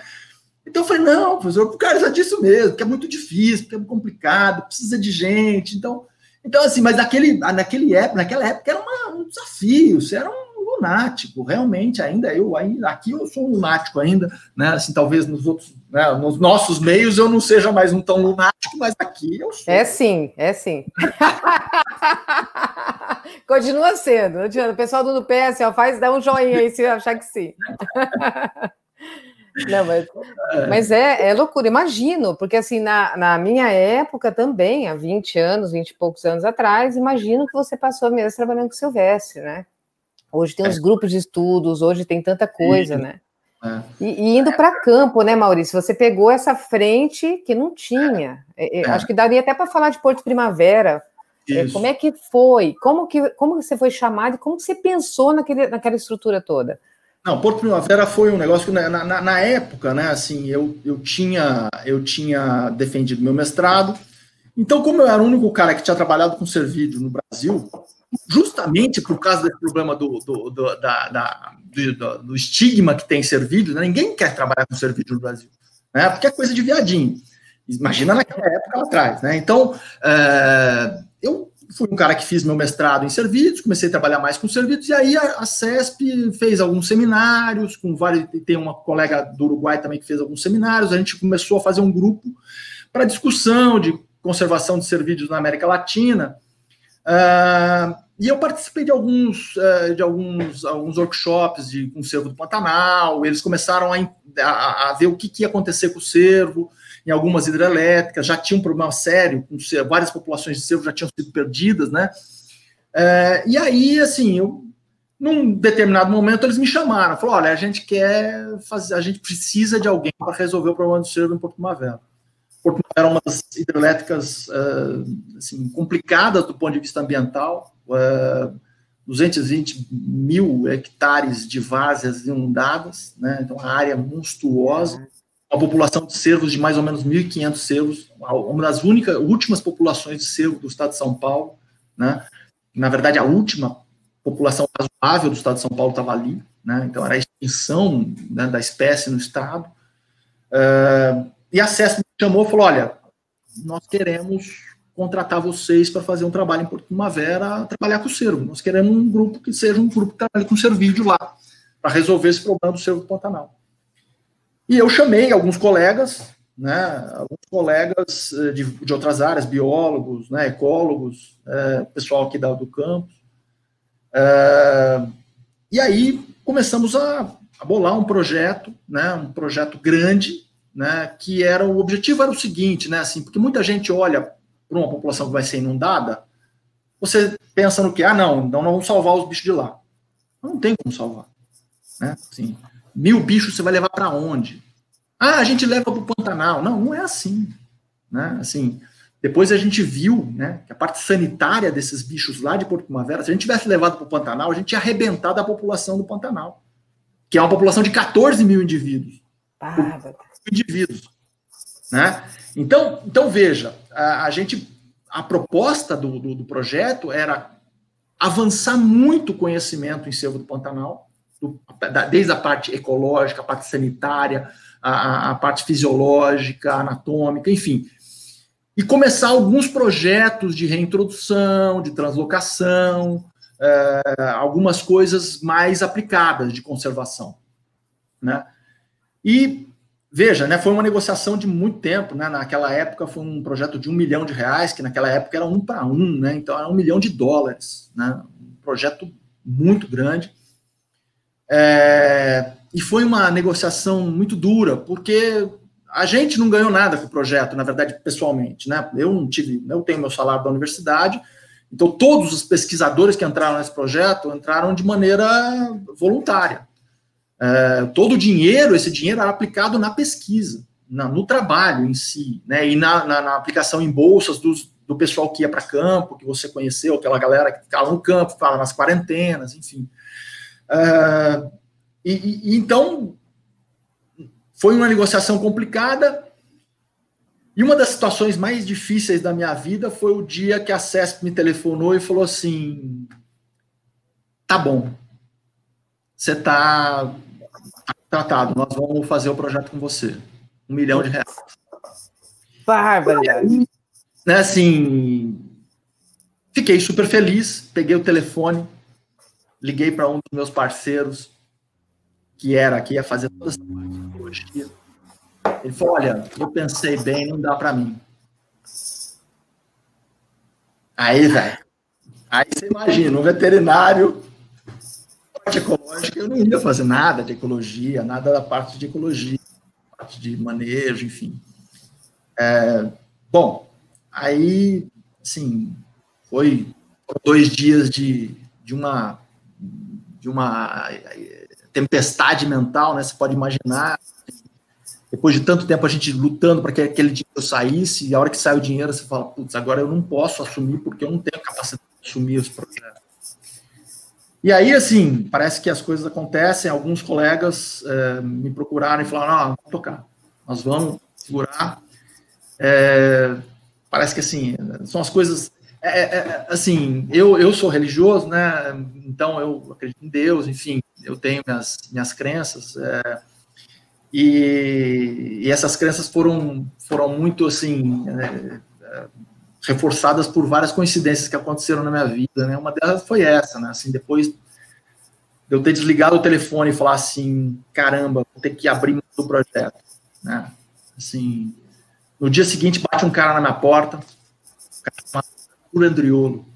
Então eu falei, não, professor, por causa disso mesmo, porque é muito difícil, porque é muito complicado, precisa de gente. Então assim, mas naquela época era um desafio, você era um lunático, realmente, aqui eu sou um lunático ainda, né? Assim, talvez nos outros, né, nos nossos meios eu não seja mais um tão lunático, mas aqui eu sou. É sim. Continua sendo, não adianta. O pessoal do PS, dá um joinha aí se achar que sim. Não, mas é loucura, imagino, porque assim, na minha época também, há 20 e poucos anos atrás, imagino que você passou meses trabalhando com Silvestre, né? Hoje tem os grupos de estudos, hoje tem tanta coisa, né? E indo para campo, né, Maurício? Você pegou essa frente que não tinha. Acho que daria até para falar de Porto Primavera. Como é que foi? Como você foi chamado e como que você pensou naquela estrutura toda? Não, Porto Primavera foi um negócio que na época, né, assim, eu tinha defendido meu mestrado. Então, como eu era o único cara que tinha trabalhado com servídeo no Brasil, justamente por causa desse problema do estigma que tem servídeo, né, ninguém quer trabalhar com servídeo no Brasil, né, porque é coisa de viadinho. Imagina naquela época lá atrás, né? Então, eu fui um cara que fiz meu mestrado em servídeos, comecei a trabalhar mais com servídeos, e aí a CESP fez alguns seminários, com vários, tem uma colega do Uruguai também que fez alguns seminários, a gente começou a fazer um grupo para discussão de conservação de servídeos na América Latina, e eu participei de alguns workshops com o cervo do Pantanal. Eles começaram a ver o que ia acontecer com o cervo em algumas hidrelétricas, já tinha um problema sério, várias populações de cervo já tinham sido perdidas, né? E aí, assim, num determinado momento, eles me chamaram, falaram, olha, a gente precisa de alguém para resolver o problema do cervo em Porto Primavera. Porto Primavera é uma das hidrelétricas assim, complicadas do ponto de vista ambiental, 220 mil hectares de várzeas inundadas, né? Então, uma área monstruosa, uma população de cervos de mais ou menos 1.500 cervos, uma das últimas populações de cervo do estado de São Paulo, né? Na verdade, a última população razoável do estado de São Paulo estava ali, né? Então era a extinção, né, da espécie no estado. E a CESP me chamou e falou, olha, nós queremos contratar vocês para fazer um trabalho em Porto Primavera, trabalhar com o cervo. Nós queremos um grupo que seja um grupo que trabalhe com servídeo lá, para resolver esse problema do cervo do Pantanal. E eu chamei alguns colegas, né, alguns colegas de outras áreas, biólogos, né, ecólogos, pessoal aqui do campo. E aí começamos a bolar um projeto, né, um projeto grande, né, que o objetivo era o seguinte, né, assim, porque muita gente olha para uma população que vai ser inundada, você pensa no que? Não, então nós vamos salvar os bichos de lá. Não tem como salvar. Né? Assim, 1000 bichos você vai levar para onde? A gente leva para o Pantanal. Não é assim. Né? Assim, depois a gente viu, né, que a parte sanitária desses bichos lá de Porto Primavera, se a gente tivesse levado para o Pantanal, a gente ia arrebentar da população do Pantanal, que é uma população de 14 mil indivíduos. Indivíduos. Né? Então, veja, a proposta do projeto era avançar muito o conhecimento em Cerro do Pantanal, desde a parte ecológica, a parte sanitária, a parte fisiológica, anatômica, enfim, e começar alguns projetos de reintrodução, de translocação, algumas coisas mais aplicadas de conservação. Né? E veja, né, foi uma negociação de muito tempo, né, naquela época foi um projeto de R$1 milhão, que naquela época era 1 para 1, né, então era $1 milhão, né, um projeto muito grande, e foi uma negociação muito dura, porque a gente não ganhou nada com o projeto, na verdade, pessoalmente, né, eu tenho meu salário da universidade, então todos os pesquisadores que entraram nesse projeto entraram de maneira voluntária. Todo esse dinheiro era aplicado na pesquisa, no trabalho em si, né, e na aplicação em bolsas do pessoal que ia para campo, que você conheceu, aquela galera que ficava no campo, ficava nas quarentenas, enfim. Então, foi uma negociação complicada, e uma das situações mais difíceis da minha vida foi o dia que a CESP me telefonou e falou assim, tá bom, você está tratado, nós vamos fazer o projeto com você. R$1 milhão. Barbaridade. Né, assim, fiquei super feliz, peguei o telefone, liguei para um dos meus parceiros, que ia fazer toda essa parte de biologia. Ele falou, olha, eu pensei bem, não dá para mim. Aí, velho, você imagina, um veterinário ecológica, eu não ia fazer nada de ecologia, nada da parte de ecologia, parte de manejo, enfim. Bom, aí, assim, foram 2 dias de uma tempestade mental, né? Você pode imaginar. Depois de tanto tempo a gente lutando para que aquele dinheiro saísse, e a hora que sai o dinheiro você fala, putz, agora eu não posso assumir porque eu não tenho capacidade de assumir os projetos. E aí, assim, parece que as coisas acontecem, alguns colegas me procuraram e falaram, vamos tocar, nós vamos segurar. Parece que, assim, são as coisas... assim, eu sou religioso, né, então eu acredito em Deus, enfim, eu tenho minhas crenças, e essas crenças foram muito, assim... reforçadas por várias coincidências que aconteceram na minha vida, né? Uma delas foi essa, né? Assim, depois de eu ter desligado o telefone e falar assim, caramba, vou ter que abrir mão do projeto, né? Assim, no dia seguinte bate um cara na minha porta, um cara chamado Arthur Andriolo,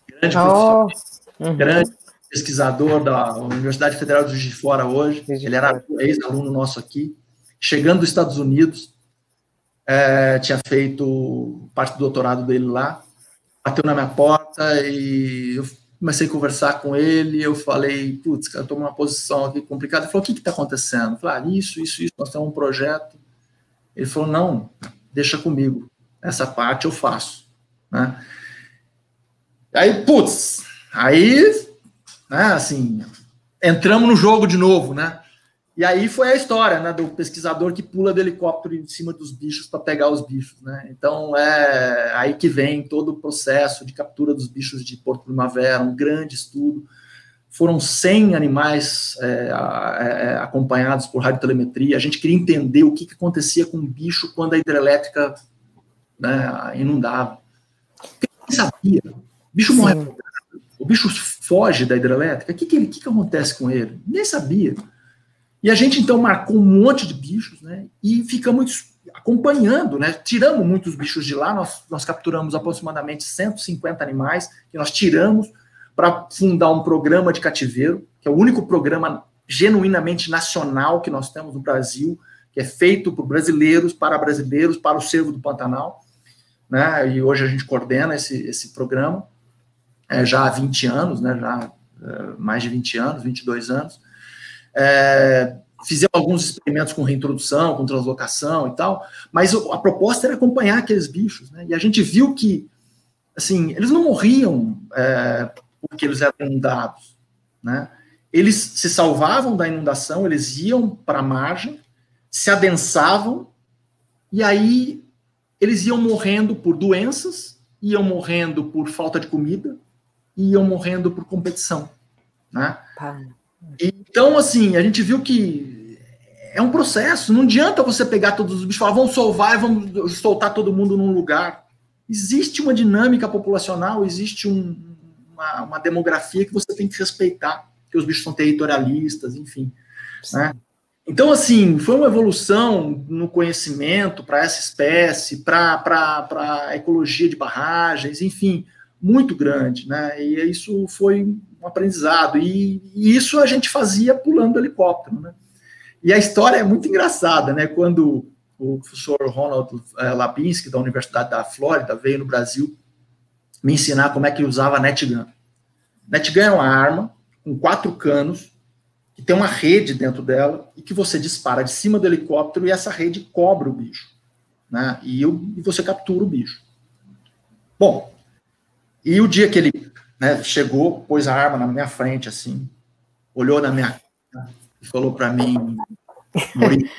grande professor, grande pesquisador da Universidade Federal de Juiz de Fora hoje, ele era ex-aluno nosso aqui, chegando dos Estados Unidos, tinha feito parte do doutorado dele lá, bateu na minha porta e eu comecei a conversar com ele, eu falei, putz, cara, eu estou numa posição aqui complicada. Ele falou, o que está acontecendo? Eu falei, isso, nós temos um projeto. Ele falou, não, deixa comigo, essa parte eu faço. Né? Aí, putz, né, assim, entramos no jogo de novo, né? E aí foi a história, né, do pesquisador que pula do helicóptero em cima dos bichos para pegar os bichos, né? Então é aí que vem todo o processo de captura dos bichos de Porto Primavera, um grande estudo. Foram 100 animais acompanhados por radiotelemetria. A gente queria entender o que acontecia com o bicho quando a hidrelétrica, né, inundava. Porque ninguém sabia. O bicho morre, o bicho foge da hidrelétrica. O que acontece com ele? Ninguém sabia. E a gente, então, marcou um monte de bichos, né, e ficamos acompanhando, né? Tiramos muitos bichos de lá, nós capturamos aproximadamente 150 animais que nós tiramos para fundar um programa de cativeiro, que é o único programa genuinamente nacional que nós temos no Brasil, que é feito por brasileiros, para o cervo do Pantanal, né? E hoje a gente coordena esse programa, já há 20 anos, né? Já mais de 20 anos, 22 anos. Fizemos alguns experimentos com reintrodução, com translocação e tal, mas a proposta era acompanhar aqueles bichos, né? E a gente viu que, assim, eles não morriam porque eles eram inundados, né? Eles se salvavam da inundação, eles iam para a margem, se adensavam, e aí eles iam morrendo por doenças, iam morrendo por falta de comida, e iam morrendo por competição, né? Então, assim, a gente viu que é um processo, não adianta você pegar todos os bichos e falar, vamos salvar e vamos soltar todo mundo num lugar. Existe uma dinâmica populacional, existe uma demografia que você tem que respeitar, que os bichos são territorialistas, enfim, né? Então, assim, foi uma evolução no conhecimento para essa espécie, para a ecologia de barragens, enfim, muito grande, né? E isso foi um aprendizado. E isso a gente fazia pulando helicóptero, né? E a história é muito engraçada, né? Quando o professor Ronald Lapinski, da Universidade da Flórida, veio no Brasil me ensinar como é que usava NetGun. NetGun é uma arma com 4 canos, que tem uma rede dentro dela, e que você dispara de cima do helicóptero e essa rede cobre o bicho, né? E você captura o bicho. Bom, e o dia que ele, né, chegou, pôs a arma na minha frente, assim, olhou na minha cara e falou para mim, Maurício,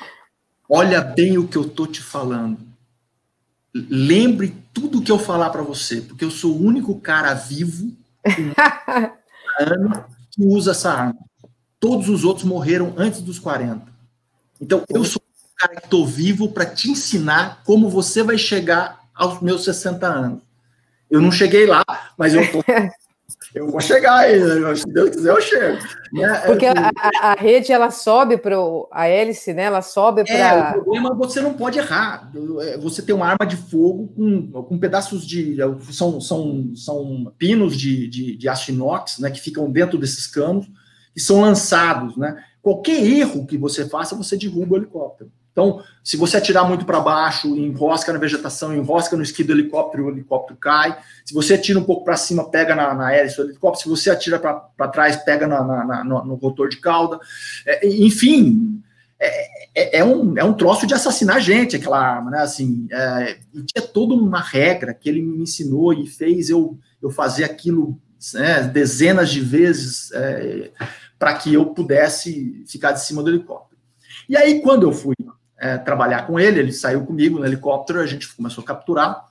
olha bem o que eu tô te falando. Lembre tudo que eu falar para você, porque eu sou o único cara vivo que usa essa arma. Todos os outros morreram antes dos 40. Então, eu sou o cara que estou vivo para te ensinar como você vai chegar aos meus 60 anos. Eu não cheguei lá, mas eu vou chegar aí, se Deus quiser eu chego. Porque a rede, ela sobe para a hélice, né? Ela sobe para... O problema é que você não pode errar. Você tem uma arma de fogo com pedaços de... São pinos de aço inox, né, que ficam dentro desses canos, que são lançados, né? Qualquer erro que você faça, você derruba o helicóptero. Então, se você atirar muito para baixo, enrosca na vegetação, enrosca no esqui do helicóptero, o helicóptero cai. Se você atira um pouco para cima, pega na hélice do helicóptero. Se você atira para trás, pega no rotor de cauda. Enfim, é um troço de assassinar gente, aquela arma, né? Assim, tinha toda uma regra que ele me ensinou e fez eu fazer aquilo, né, dezenas de vezes para que eu pudesse ficar de cima do helicóptero. E aí, quando eu fui trabalhar com ele saiu comigo no helicóptero, a gente começou a capturar.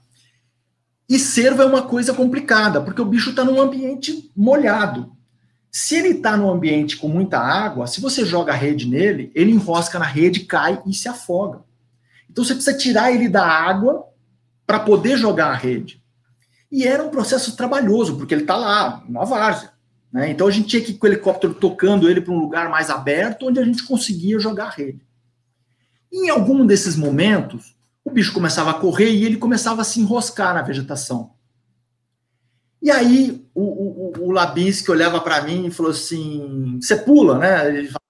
E cervo é uma coisa complicada, porque o bicho está num ambiente molhado. Se ele está num ambiente com muita água, se você joga a rede nele, ele enrosca na rede, cai e se afoga. Então você precisa tirar ele da água para poder jogar a rede. E era um processo trabalhoso, porque ele está lá, na várzea, né? Então a gente tinha que ir com o helicóptero tocando ele para um lugar mais aberto, onde a gente conseguia jogar a rede. Em algum desses momentos, o bicho começava a correr e ele começava a se enroscar na vegetação. E aí o Lapinski olhava para mim e falou assim, você pula, né? Ele fala,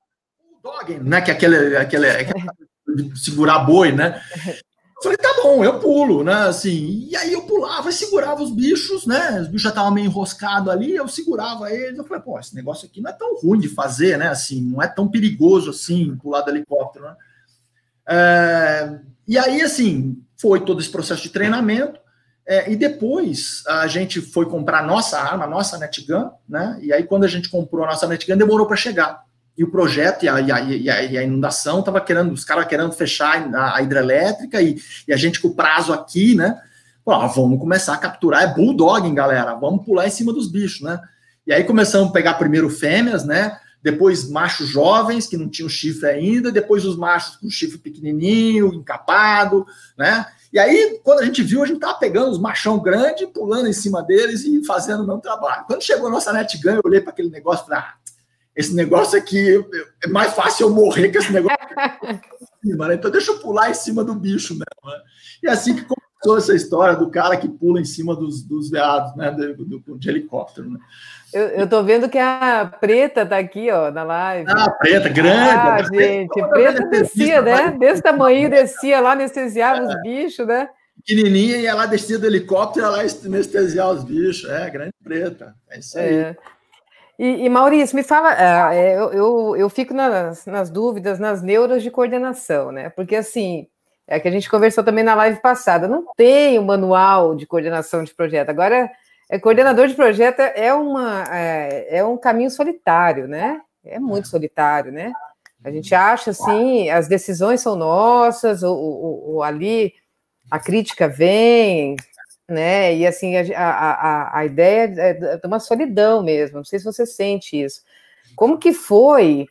dog, né? Que é aquele segurar boi, né? Eu falei, tá bom, eu pulo, né? Assim, e aí eu pulava e segurava os bichos, né? Os bichos já estavam meio enroscados ali, eu segurava eles. Eu falei, pô, esse negócio aqui não é tão ruim de fazer, né? Assim, não é tão perigoso assim, pular do helicóptero, né? E aí, assim, foi todo esse processo de treinamento, e depois a gente foi comprar a nossa arma, a nossa NetGun, né? E aí, quando a gente comprou a nossa NetGun, demorou para chegar. E o projeto e a inundação tava os caras querendo fechar a hidrelétrica e a gente com o prazo aqui, né? Pô, vamos começar a capturar, é bulldogging, galera, vamos pular em cima dos bichos, né? E aí começamos a pegar primeiro fêmeas, né? Depois machos jovens, que não tinham chifre ainda, depois os machos com chifre pequenininho, encapado, né? E aí, quando a gente viu, a gente tava pegando os machão grande, pulando em cima deles e fazendo o mesmo trabalho. Quando chegou a nossa NetGun, eu olhei para aquele negócio e falei, esse negócio aqui, é mais fácil eu morrer que esse negócio. cima, né? Então deixa eu pular em cima do bicho mesmo, né? E assim que começou essa história do cara que pula em cima dos veados, né? De helicóptero, né? Eu tô vendo que a Preta tá aqui, ó, na live. Ah, Preta, grande. Ah, gente, Preta descia, né? Desse tamanho descia lá, anestesiava os bichos, né? Pequenininha, e ela descia do helicóptero e ela anestesiar os bichos. Grande Preta. É isso aí. E Maurício, me fala, eu fico nas dúvidas, nas neuras de coordenação, né? Porque, assim, é que a gente conversou também na live passada, não tem um manual de coordenação de projeto. Agora, coordenador de projeto é um caminho solitário, né? É muito solitário, né? A gente acha, assim, as decisões são nossas, ou ali a crítica vem, né? E assim, a ideia é de uma solidão mesmo. Não sei se você sente isso. Como que foi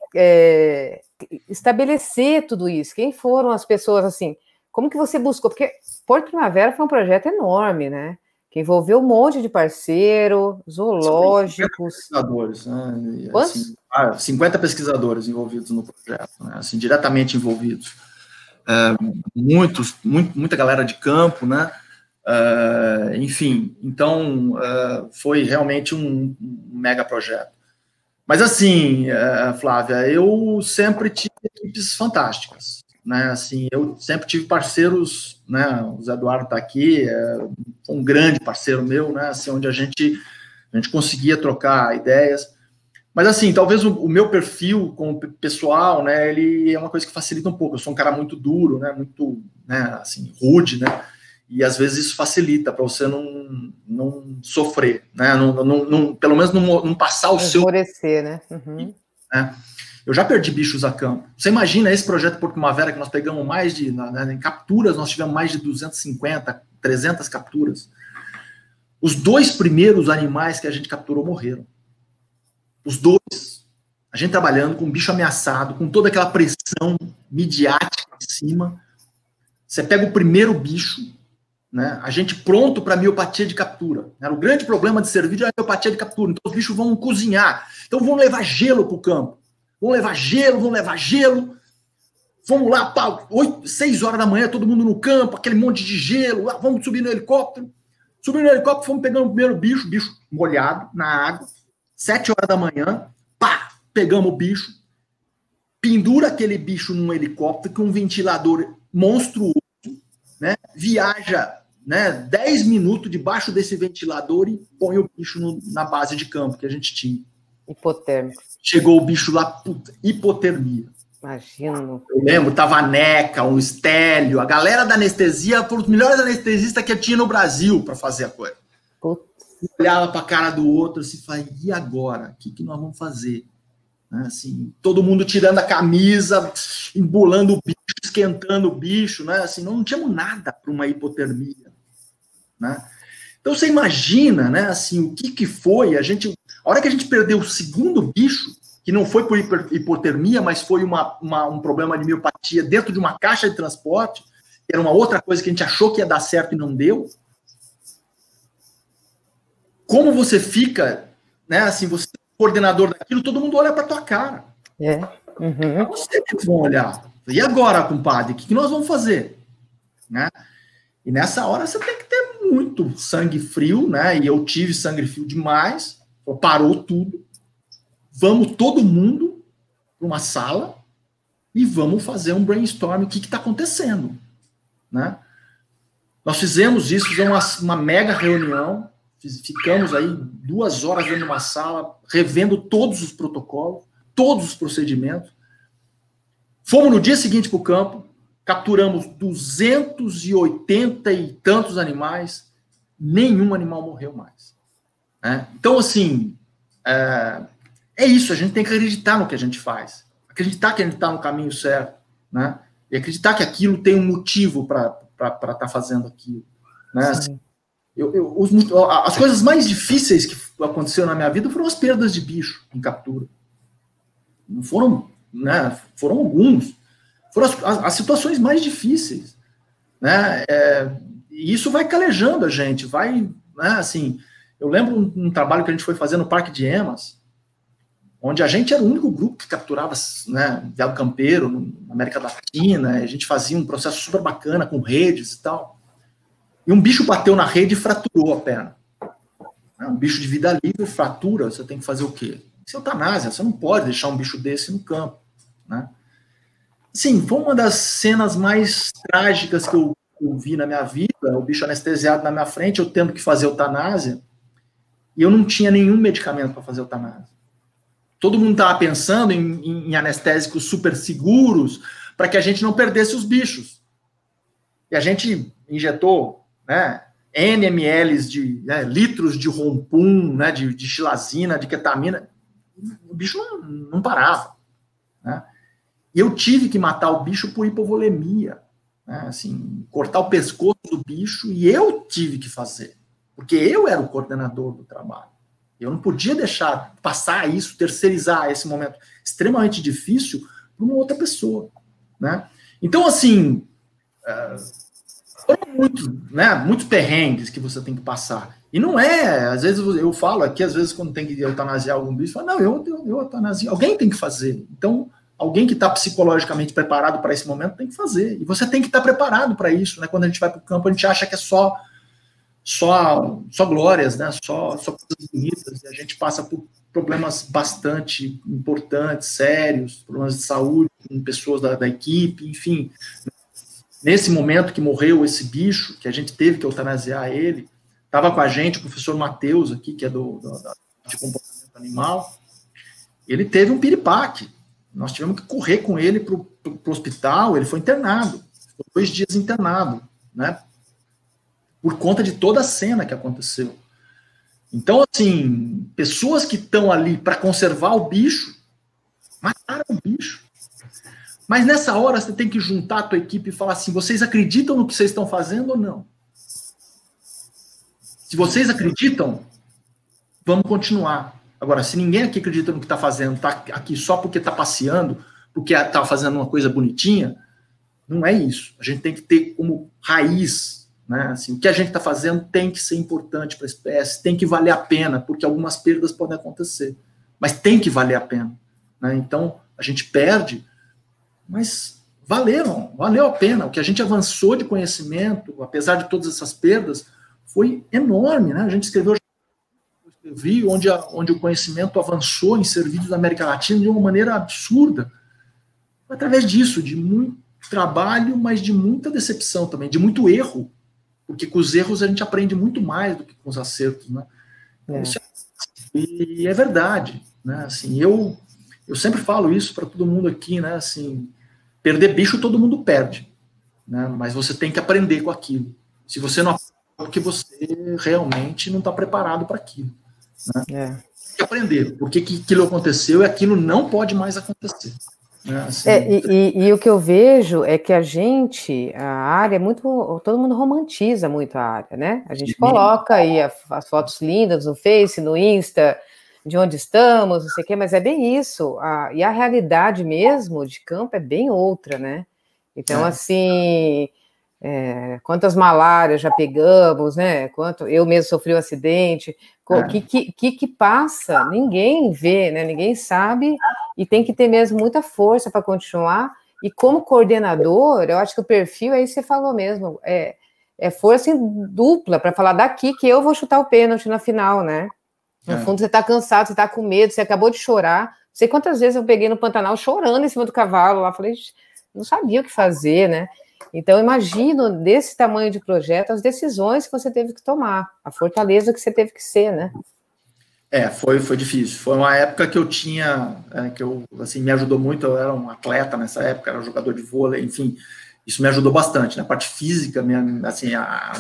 estabelecer tudo isso? Quem foram as pessoas, assim? Como que você buscou? Porque Porto Primavera foi um projeto enorme, né? Que envolveu um monte de parceiro, zoológicos. 50 pesquisadores, né? Quantos? Assim, 50 pesquisadores envolvidos no projeto, né? Assim, diretamente envolvidos. Muita galera de campo, né? Enfim, então foi realmente um mega projeto. Mas assim, Flávia, eu sempre tive equipes fantásticas, né? Assim, eu sempre tive parceiros, né? O Zé Eduardo está aqui, um grande parceiro meu, né? Assim, onde a gente conseguia trocar ideias. Mas assim, talvez o meu perfil como pessoal, né? Ele é uma coisa que facilita um pouco. Eu sou um cara muito duro, né? Muito, né? Assim, rude, né? E às vezes isso facilita para você não sofrer, né? Pelo menos não passar o seu. Esmorecer, né? Uhum. Eu já perdi bichos a campo. Você imagina esse projeto Porto Primavera que nós pegamos mais de. Em capturas, nós tivemos mais de 250, 300 capturas. Os 2 primeiros animais que a gente capturou morreram. Os 2. A gente trabalhando com um bicho ameaçado, com toda aquela pressão midiática em cima. Você pega o primeiro bicho, né? A gente pronto para miopatia de captura. Era o grande problema de ser vídeo, é a miopatia de captura. Então os bichos vão cozinhar. Então vão levar gelo para o campo. Vão levar gelo. Vamos lá, 6 horas da manhã, todo mundo no campo, aquele monte de gelo. Vamos subir no helicóptero. Subindo no helicóptero, fomos pegando o primeiro bicho molhado na água. 7 horas da manhã, pegamos o bicho, pendura aquele bicho num helicóptero com um ventilador monstruoso, né? Viaja, né, 10 minutos debaixo desse ventilador e põe o bicho na base de campo que a gente tinha. Hipotérmico. Chegou o bicho lá, hipotermia. Imagino. Eu lembro, tava a Neca, o Estélio, a galera da anestesia, foram os melhores anestesistas que eu tinha no Brasil para fazer a coisa. Olhava para a cara do outro assim, falava, e agora? O que nós vamos fazer? Né, assim, todo mundo tirando a camisa, embolando o bicho, esquentando o bicho, né? Assim, não tínhamos nada para uma hipotermia, né? Então você imagina, né? Assim, o que foi? A hora que a gente perdeu o segundo bicho, que não foi por hipotermia, mas foi um problema de miopatia dentro de uma caixa de transporte, que era uma outra coisa que a gente achou que ia dar certo e não deu. Como você fica, né? Assim, você é coordenador daquilo, todo mundo olha para tua cara. Uhum. Você que vão olhar. E agora, compadre, o que nós vamos fazer? Né? E nessa hora você tem que ter muito sangue frio, né? E eu tive sangue frio demais. Parou tudo. Vamos todo mundo para uma sala e vamos fazer um brainstorm. O que está acontecendo? Né? Nós fizemos isso, fizemos uma mega reunião. Ficamos aí 2 horas dentro de uma sala, revendo todos os protocolos, todos os procedimentos. Fomos no dia seguinte para o campo, capturamos 280 e tantos animais, nenhum animal morreu mais. Né? Então, assim, é isso, a gente tem que acreditar no que a gente faz, acreditar que a gente está no caminho certo, né? E acreditar que aquilo tem um motivo para estar fazendo aquilo. Né? Assim, as coisas mais difíceis que aconteceram na minha vida foram as perdas de bicho em captura. Não foram, né? Foram alguns. Foram as situações mais difíceis, né? E isso vai calejando a gente, vai, né? Assim, eu lembro um trabalho que a gente foi fazer no Parque de Emas, onde a gente era o único grupo que capturava, né, veado campeiro na América Latina, a gente fazia um processo super bacana com redes e tal. E um bicho bateu na rede e fraturou a perna. Um bicho de vida livre fratura, você tem que fazer o quê? Isso é eutanásia, você não pode deixar um bicho desse no campo, né? Sim, foi uma das cenas mais trágicas que eu vi na minha vida, o bicho anestesiado na minha frente, eu tendo que fazer eutanásia, e eu não tinha nenhum medicamento para fazer eutanásia. Todo mundo estava pensando em anestésicos super seguros para que a gente não perdesse os bichos. E a gente injetou, né, N ml litros de rompum, né, de xilazina, de ketamina, o bicho não parava, né? E eu tive que matar o bicho por hipovolemia, né, assim, cortar o pescoço do bicho, e eu tive que fazer, porque eu era o coordenador do trabalho. Eu não podia deixar passar isso, terceirizar esse momento extremamente difícil para uma outra pessoa, né? Então, assim, foram muitos perrengues que você tem que passar. E não é, às vezes eu falo aqui, às vezes quando tem que eutanasiar algum bicho, eu falo, não, eu eutanasio, alguém tem que fazer. Então, alguém que está psicologicamente preparado para esse momento tem que fazer. E você tem que estar preparado para isso, né? Quando a gente vai para o campo, a gente acha que é só glórias, né? Só coisas bonitas, e a gente passa por problemas bastante importantes, sérios, problemas de saúde com pessoas da equipe, enfim. Nesse momento que morreu esse bicho, que a gente teve que eutanasiar ele, estava com a gente o professor Matheus aqui, que é de comportamento animal, ele teve um piripaque. Nós tivemos que correr com ele para o hospital, ele foi internado, ficou 2 dias internado, né? Por conta de toda a cena que aconteceu. Então, assim, pessoas que estão ali para conservar o bicho, mataram o bicho. Mas nessa hora você tem que juntar a tua equipe e falar assim, vocês acreditam no que vocês estão fazendo ou não? Se vocês acreditam, vamos continuar. Agora, se ninguém aqui acredita no que está fazendo, está aqui só porque está passeando, porque está fazendo uma coisa bonitinha, não é isso. A gente tem que ter como raiz, né? Assim, o que a gente está fazendo tem que ser importante para a espécie, tem que valer a pena, porque algumas perdas podem acontecer, mas tem que valer a pena, né? Então, a gente perde, mas valeu a pena. O que a gente avançou de conhecimento, apesar de todas essas perdas, foi enorme, né? A gente escreveu onde o conhecimento avançou em serviços da América Latina de uma maneira absurda. Através disso, de muito trabalho, mas de muita decepção também, de muito erro, porque com os erros a gente aprende muito mais do que com os acertos, né? E é verdade, né? Assim, eu sempre falo isso para todo mundo aqui, né? Assim, perder bicho todo mundo perde, né? Mas você tem que aprender com aquilo. Se você não aprende, é porque você realmente não está preparado para aquilo, né? Tem que aprender porque aquilo aconteceu e aquilo não pode mais acontecer. Assim, e o que eu vejo é que a área é muito, todo mundo romantiza muito a área, né? A gente coloca aí as fotos lindas no Face, no Insta, de onde estamos, não sei o quê, mas é bem isso. E a realidade mesmo de campo é bem outra, né? Então, assim, quantas malárias já pegamos, né? Eu mesmo sofri um acidente. O que passa, ninguém vê, né? Ninguém sabe, e tem que ter mesmo muita força para continuar. E como coordenador, eu acho que o perfil, aí você falou mesmo, é força em dupla para falar daqui que eu vou chutar o pênalti na final, né? No fundo, você está cansado, você está com medo, você acabou de chorar. Não sei quantas vezes eu peguei no Pantanal chorando em cima do cavalo lá, falei, não sabia o que fazer, né? Então, imagino, desse tamanho de projeto, as decisões que você teve que tomar, a fortaleza que você teve que ser, né? Foi difícil. Foi uma época que eu tinha, assim, me ajudou muito, eu era um atleta nessa época, era um jogador de vôlei, enfim, isso me ajudou bastante, na parte física, assim,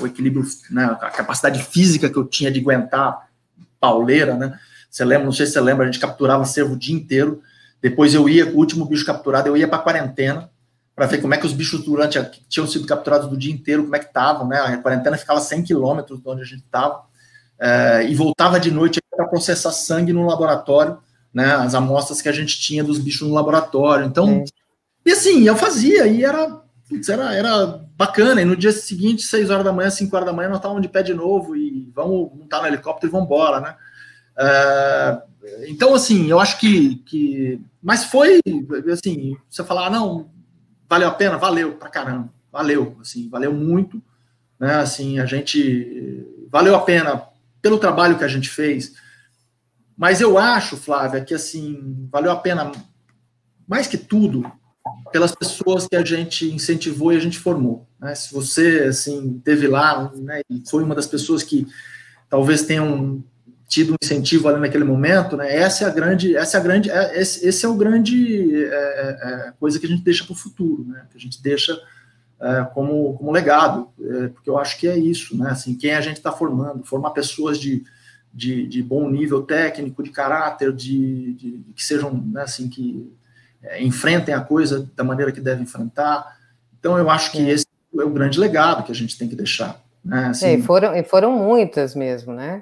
o equilíbrio, né, a capacidade física que eu tinha de aguentar pauleira, né? Não sei se você lembra, a gente capturava cervo o dia inteiro, depois eu ia, com o último bicho capturado, eu ia para a quarentena, para ver como é que os bichos tinham sido capturados do dia inteiro, como é que estavam, né? A quarentena ficava 100 quilômetros de onde a gente estava, e voltava de noite para processar sangue no laboratório, né? As amostras que a gente tinha dos bichos no laboratório. Então, e assim, eu fazia, e era bacana. E no dia seguinte, 6 horas da manhã, 5 horas da manhã, nós estávamos de pé de novo, e vamos montar no helicóptero e vamos embora, né? Então, assim, eu acho que... Mas foi, assim, você falar, não, valeu a pena? Valeu pra caramba. Valeu, assim, valeu muito. Né? Assim, a gente... Valeu a pena pelo trabalho que a gente fez. Mas eu acho, Flávia, que, assim, valeu a pena, mais que tudo, pelas pessoas que a gente incentivou e a gente formou. Né? Se você, assim, esteve lá, né, e foi uma das pessoas que talvez tenham tido um incentivo ali naquele momento, né? Esse é o grande coisa que a gente deixa para o futuro, né? Que a gente deixa como legado, porque eu acho que é isso, né? Assim, quem a gente está formar pessoas de bom nível técnico, de caráter, que sejam, né, assim, que enfrentem a coisa da maneira que devem enfrentar. Então, eu acho que esse é o grande legado que a gente tem que deixar. Né? Assim, e foram muitas mesmo, né?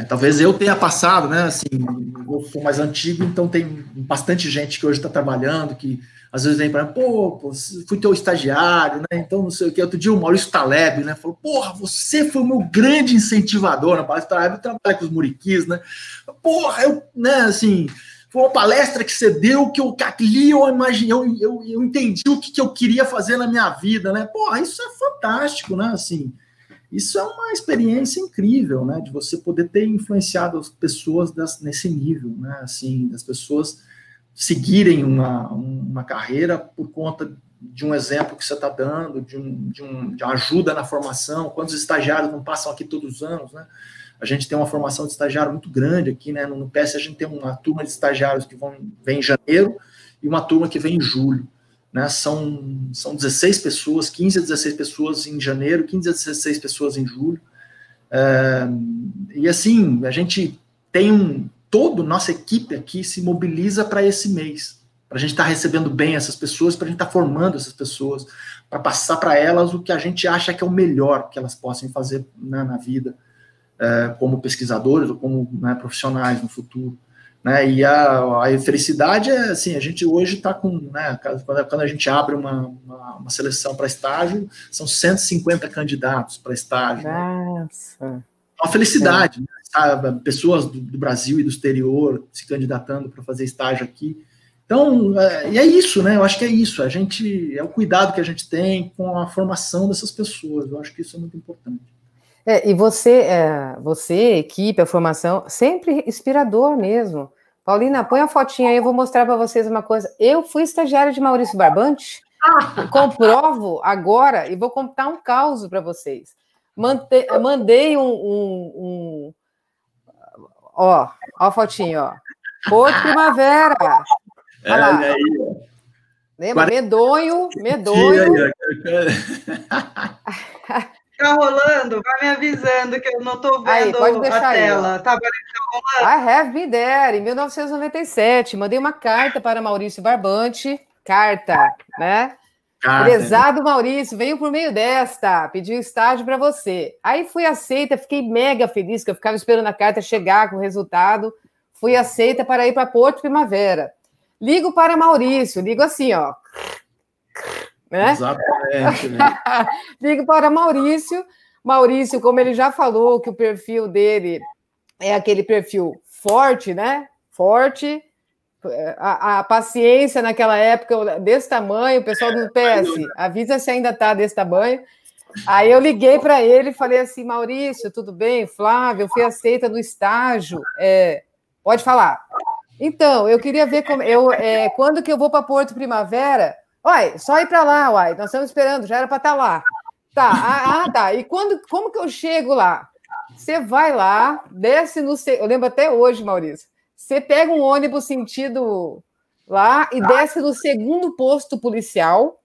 Talvez eu tenha passado, né? Assim, eu sou mais antigo, então tem bastante gente que hoje está trabalhando, que às vezes vem para mim, pô, fui teu estagiário, né? Então, não sei o que. Outro dia o Maurício Taleb, né? Falou, porra, você foi o meu grande incentivador na Maurício Taleb, trabalha com os muriquis, né? Porra, né? Assim, foi uma palestra que você deu que ali eu imaginei, eu entendi o que eu queria fazer na minha vida, né? Porra, isso é fantástico, né? Assim. Isso é uma experiência incrível, né, de você poder ter influenciado as pessoas nesse nível, né, assim, das pessoas seguirem uma carreira por conta de um exemplo que você está dando, de uma ajuda na formação. Quantos estagiários não passam aqui todos os anos, né? A gente tem uma formação de estagiário muito grande aqui, né, no PS a gente tem uma turma de estagiários que vem em janeiro e uma turma que vem em julho. Né, são 16 pessoas, 15 a 16 pessoas em janeiro, 15 a 16 pessoas em julho. E assim, a gente tem nossa equipe aqui se mobiliza para esse mês, para a gente estar recebendo bem essas pessoas, para a gente estar formando essas pessoas, para passar para elas o que a gente acha que é o melhor que elas possam fazer, né, na vida, como pesquisadores ou como, né, profissionais no futuro. Né, e a felicidade é assim, a gente hoje está com, né, quando a gente abre uma seleção para estágio, são 150 candidatos para estágio. Nossa. Né? Uma felicidade, né, sabe? Pessoas do Brasil e do exterior se candidatando para fazer estágio aqui. Então, e é isso, né? Eu acho que é isso. É o cuidado que a gente tem com a formação dessas pessoas. Eu acho que isso é muito importante. E você, equipe, a formação, sempre inspirador mesmo. Paulina, põe a fotinha aí, eu vou mostrar para vocês uma coisa. Eu fui estagiária de Maurício Barbante, comprovo agora e vou contar um caos para vocês. Mandei ó a fotinha, ó. Porto Primavera. Olha lá. Lembra? Medonho. Tá rolando? Vai me avisando que eu não tô vendo aí, pode deixar a tela. Aí, tá rolando? I have been there, em 1997. Mandei uma carta para Maurício Barbante. Carta, né? Prezado Maurício, venho por meio desta, pedi um estágio para você. Aí fui aceita, fiquei mega feliz, que eu ficava esperando a carta chegar com o resultado. Fui aceita para ir para Porto Primavera. Ligo para Maurício, ligo assim, ó. Né? Exatamente. Né? Ligo para Maurício. Maurício, como ele já falou, que o perfil dele é aquele perfil forte, né? Forte. A paciência naquela época desse tamanho, o pessoal do PS, avisa se ainda está desse tamanho. Aí eu liguei para ele e falei assim, Maurício, tudo bem? Flávio, eu fui aceita no estágio. Pode falar. Então, eu queria ver quando que eu vou para Porto Primavera. Uai, só ir para lá, uai. Nós estamos esperando, já era para estar lá. Tá, tá. E como que eu chego lá? Você vai lá, desce no... Eu lembro até hoje, Maurício. Você pega um ônibus sentido lá e desce no segundo posto policial,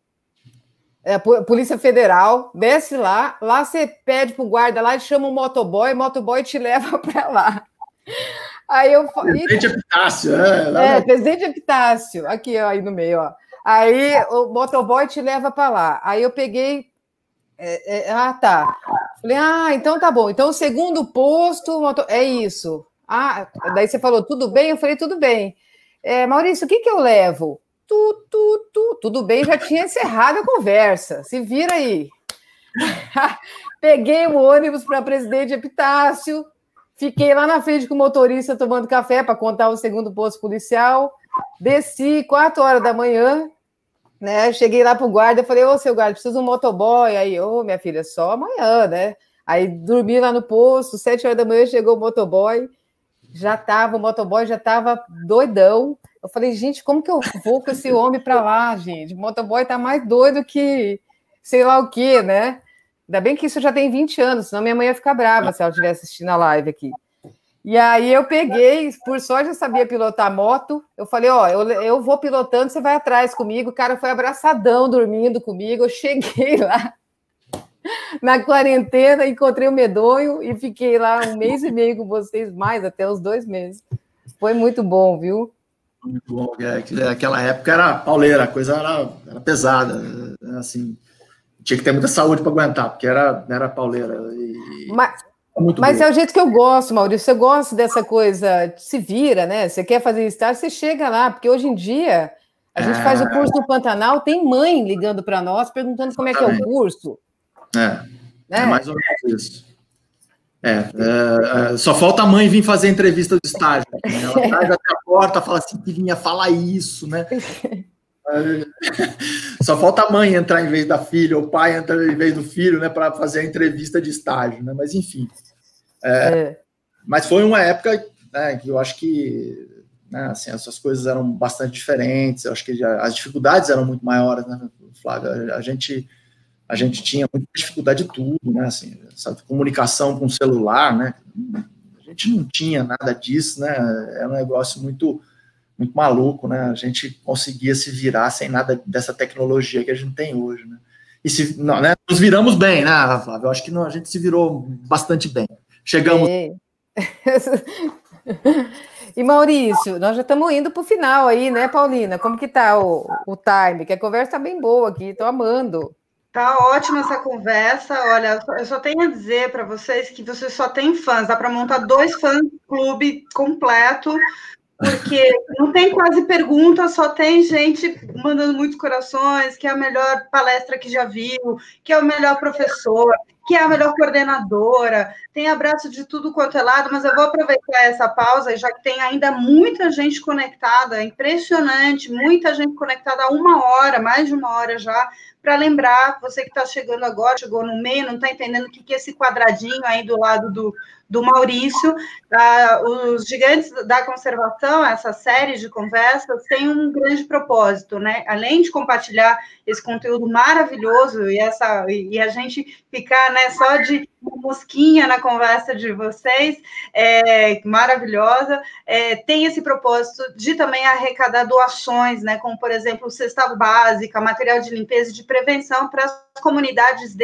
Polícia Federal, desce lá você pede para o guarda lá e chama um motoboy te leva para lá. Aí eu falei... Presidente Epitácio, Presidente Epitácio, aqui ó, aí no meio, ó. Aí o motoboy te leva para lá. Aí eu peguei... tá. Falei, então tá bom. Então o segundo posto... É isso. Daí você falou, tudo bem? Eu falei, tudo bem. Maurício, o que eu levo? Tudo bem, já tinha encerrado a conversa. Se vira aí. Peguei o ônibus para Presidente Epitácio, Fiquei lá na frente com o motorista tomando café para contar o segundo posto policial. Desci 4 horas da manhã, né? Cheguei lá pro guarda, falei, ô, seu guarda, preciso de um motoboy. Aí, ô, minha filha, só amanhã, né? Aí dormi lá no posto, 7 horas da manhã chegou o motoboy, o motoboy já estava doidão. Eu falei, gente, como que eu vou com esse homem para lá, gente? O motoboy tá mais doido que sei lá o quê, né? Ainda bem que isso já tem 20 anos, senão minha mãe ia ficar brava se ela estivesse assistindo a live aqui. E aí eu peguei, por sorte eu sabia pilotar moto, eu falei, ó, eu vou pilotando, você vai atrás comigo. O cara foi abraçadão, dormindo comigo. Eu cheguei lá na quarentena, encontrei o medonho e fiquei lá 1 mês e meio com vocês, mais até uns 2 meses. Foi muito bom, viu? Muito bom. Aquela época era pauleira, a coisa era pesada, assim, tinha que ter muita saúde para aguentar, porque era pauleira. Mas é o jeito que eu gosto, Maurício. Você gosta dessa coisa, se vira, né? Você quer fazer estágio, você chega lá, porque hoje em dia a gente faz o curso no Pantanal, tem mãe ligando para nós, perguntando como é que é o curso. É mais ou menos isso. Só falta a mãe vir fazer a entrevista do estágio. Né? Ela traz até a porta, fala assim, que vinha falar isso, né? Só falta a mãe entrar em vez da filha, ou o pai entrar em vez do filho, né, para fazer a entrevista de estágio, né? Mas enfim. Mas foi uma época, né, que eu acho que, né, assim, essas coisas eram bastante diferentes. Eu acho que as dificuldades eram muito maiores, né, Flávio? A gente tinha muita dificuldade de tudo, né? Assim, essa comunicação com o celular, né? A gente não tinha nada disso, né? Era um negócio muito maluco, né? A gente conseguia se virar sem nada dessa tecnologia que a gente tem hoje, né? E né, nos viramos bem, né, Flávio? Eu acho que a gente se virou bastante bem. Chegamos. E Maurício, nós já estamos indo para o final aí, né, Paulina? Como que tá o time? Que a conversa está bem boa aqui, estou amando. Tá ótima essa conversa. Olha, eu só tenho a dizer para vocês que vocês só têm fãs. Dá para montar 2 fã-clube completo, porque não tem quase pergunta, só tem gente mandando muitos corações, que é a melhor palestra que já viu, que é o melhor professor, que é a melhor coordenadora. Tem abraço de tudo quanto é lado, mas eu vou aproveitar essa pausa, já que tem ainda muita gente conectada, impressionante, muita gente conectada há 1 hora, mais de 1 hora já, para lembrar, você que está chegando agora, chegou no meio, não está entendendo o que é esse quadradinho aí do lado do Maurício. Os Gigantes da Conservação, essa série de conversas, tem um grande propósito, né? Além de compartilhar esse conteúdo maravilhoso e a gente ficar, né, só de mosquinha na conversa de vocês, maravilhosa, tem esse propósito de também arrecadar doações, né, como, por exemplo, cesta básica, material de limpeza e de prevenção para as comunidades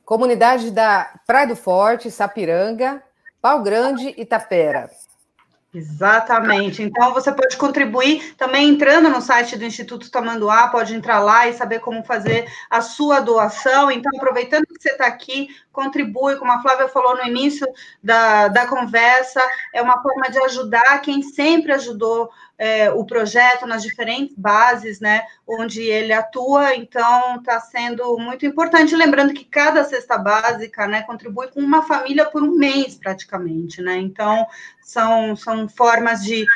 Comunidade da Praia do Forte, Sapiranga, Pau Grande e Itapera. Exatamente. Então, você pode contribuir também entrando no site do Instituto Tamanduá, pode entrar lá e saber como fazer a sua doação. Então, aproveitando que você está aqui, contribui, como a Flávia falou no início da conversa, é uma forma de ajudar quem sempre ajudou o projeto nas diferentes bases, né, onde ele atua. Então, está sendo muito importante. Lembrando que cada cesta básica, né, contribui com uma família por 1 mês, praticamente, né? Então, são formas de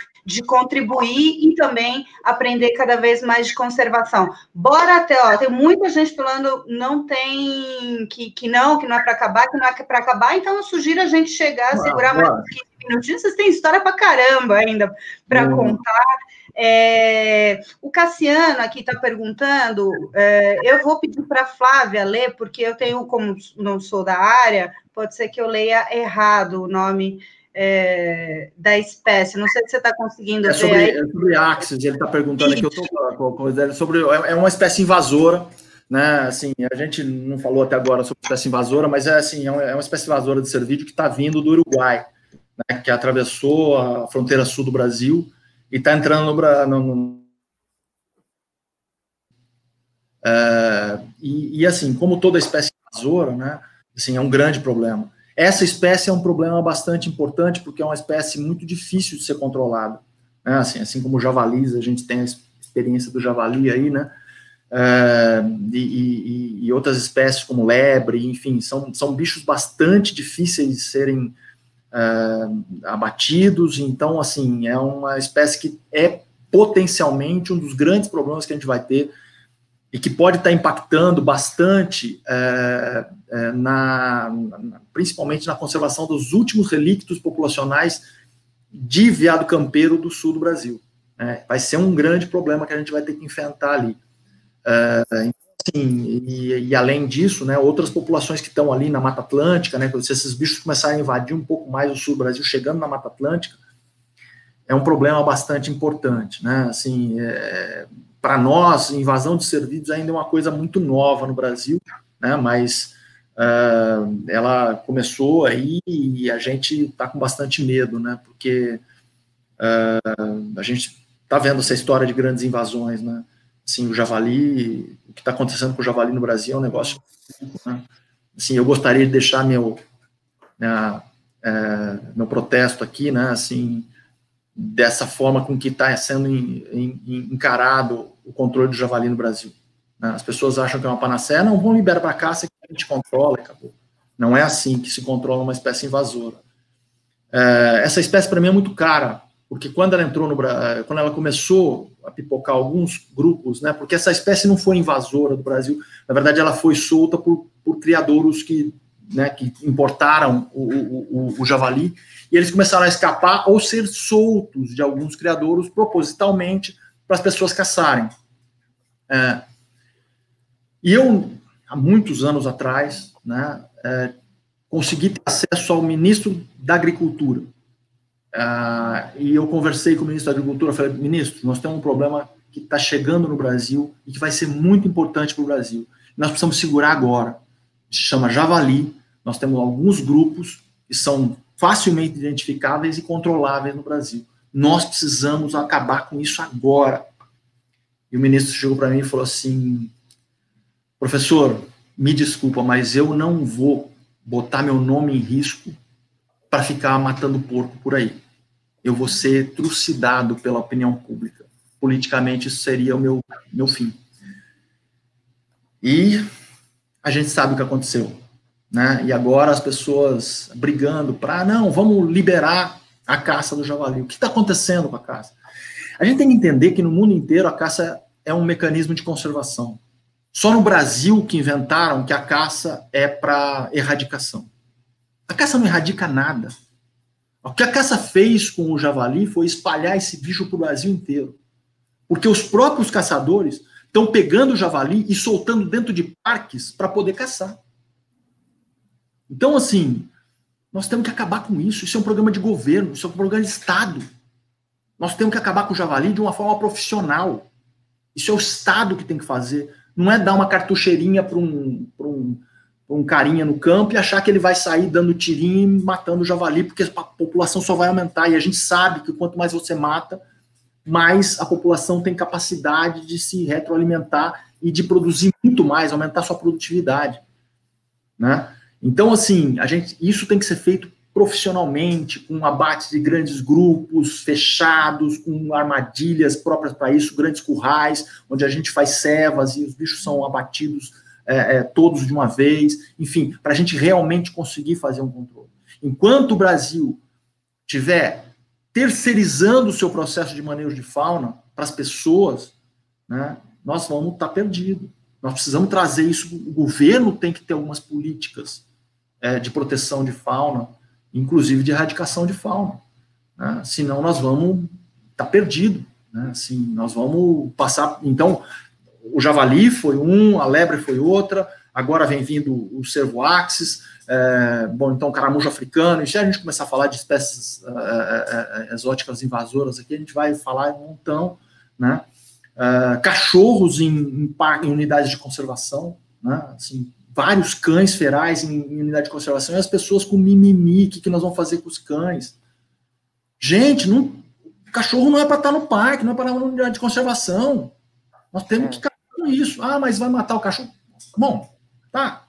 contribuir e também aprender cada vez mais de conservação. Bora até, tem muita gente falando que não é para acabar, então eu sugiro a gente chegar a segurar mais uns 15 minutinhos, vocês têm história para caramba ainda para contar. O Cassiano aqui está perguntando, eu vou pedir para a Flávia ler, porque eu tenho, como não sou da área, pode ser que eu leia errado o nome da espécie. Não sei se você está conseguindo ver sobre Axis, ele está perguntando aqui, eu estou sobre, é uma espécie invasora, né? Assim, a gente não falou até agora sobre espécie invasora, mas é uma espécie invasora de cervídeo que está vindo do Uruguai, né? Que atravessou a fronteira sul do Brasil e está entrando assim, como toda espécie invasora, né? Assim, é um grande problema. Essa espécie é um problema bastante importante, porque é uma espécie muito difícil de ser controlada, né? Assim como o javalis, a gente tem a experiência do javali aí, né? e outras espécies como lebre, enfim, são bichos bastante difíceis de serem abatidos. Então, assim, é uma espécie que é potencialmente um dos grandes problemas que a gente vai ter e que pode estar impactando bastante, principalmente na conservação dos últimos relíquios populacionais de veado campeiro do sul do Brasil. Vai ser um grande problema que a gente vai ter que enfrentar ali. Assim, e além disso, né, outras populações que estão ali na Mata Atlântica, né, se esses bichos começarem a invadir um pouco mais o sul do Brasil, chegando na Mata Atlântica, é um problema bastante importante, né, assim, para nós, invasão de cervídeos ainda é uma coisa muito nova no Brasil, né, mas ela começou aí e a gente está com bastante medo, né, porque a gente está vendo essa história de grandes invasões, né, assim, o javali, o que está acontecendo com o javali no Brasil é um negócio, né? Assim, eu gostaria de deixar meu protesto aqui, né, assim, dessa forma com que está sendo encarado o controle do javali no Brasil. Né? As pessoas acham que é uma panaceia, não, vão liberar para a caça que a gente controla, acabou. Não é assim que se controla uma espécie invasora. Essa espécie, para mim, é muito cara, porque quando ela entrou quando ela começou a pipocar alguns grupos, né, porque essa espécie não foi invasora do Brasil, na verdade ela foi solta por criadouros que importaram o javali, e eles começaram a escapar ou ser soltos de alguns criadouros propositalmente para as pessoas caçarem. E eu, há muitos anos atrás, né, consegui ter acesso ao ministro da Agricultura. E eu conversei com o ministro da Agricultura, falei, ministro, nós temos um problema que está chegando no Brasil e que vai ser muito importante para o Brasil. Nós precisamos segurar agora. Se chama javali, nós temos alguns grupos que são facilmente identificáveis e controláveis no Brasil. Nós precisamos acabar com isso agora. E o ministro chegou para mim e falou assim, professor, me desculpa, mas eu não vou botar meu nome em risco para ficar matando porco por aí. Eu vou ser trucidado pela opinião pública. Politicamente, isso seria o meu fim. E a gente sabe o que aconteceu, né? E agora as pessoas brigando para, não, vamos liberar a caça do javali. O que está acontecendo com a caça? A gente tem que entender que no mundo inteiro a caça é um mecanismo de conservação. Só no Brasil que inventaram que a caça é para erradicação. A caça não erradica nada. O que a caça fez com o javali foi espalhar esse bicho para o Brasil inteiro. Porque os próprios caçadores estão pegando o javali e soltando dentro de parques para poder caçar. Então, assim, nós temos que acabar com isso. Isso é um programa de governo, isso é um programa de Estado. Nós temos que acabar com o javali de uma forma profissional. Isso é o Estado que tem que fazer. Não é dar uma cartucheirinha para um carinha no campo e achar que ele vai sair dando tirinho e matando o javali, porque a população só vai aumentar. E a gente sabe que quanto mais você mata, mais a população tem capacidade de se retroalimentar e de produzir muito mais, aumentar sua produtividade, né? Então, assim, isso tem que ser feito profissionalmente, com abate de grandes grupos fechados, com armadilhas próprias para isso, grandes currais, onde a gente faz cevas e os bichos são abatidos todos de uma vez, enfim, para a gente realmente conseguir fazer um controle. Enquanto o Brasil tiver terceirizando o seu processo de manejo de fauna para as pessoas, né, nós vamos estar perdidos. Nós precisamos trazer isso, o governo tem que ter algumas políticas de proteção de fauna, inclusive de erradicação de fauna, né, senão nós vamos estar perdidos, né, assim, nós vamos passar, então, o javali foi a lebre foi outra, agora vem vindo o cervo axis, então o caramujo africano, e se a gente começar a falar de espécies exóticas invasoras aqui, a gente vai falar um montão, né? Cachorros em unidades de conservação, né? Assim, vários cães ferais em unidade de conservação, e as pessoas com mimimi, o que nós vamos fazer com os cães? Gente, o cachorro não é para estar no parque, não é para estar na unidade de conservação. Nós temos que acabar com isso. Ah, mas vai matar o cachorro? Bom, tá.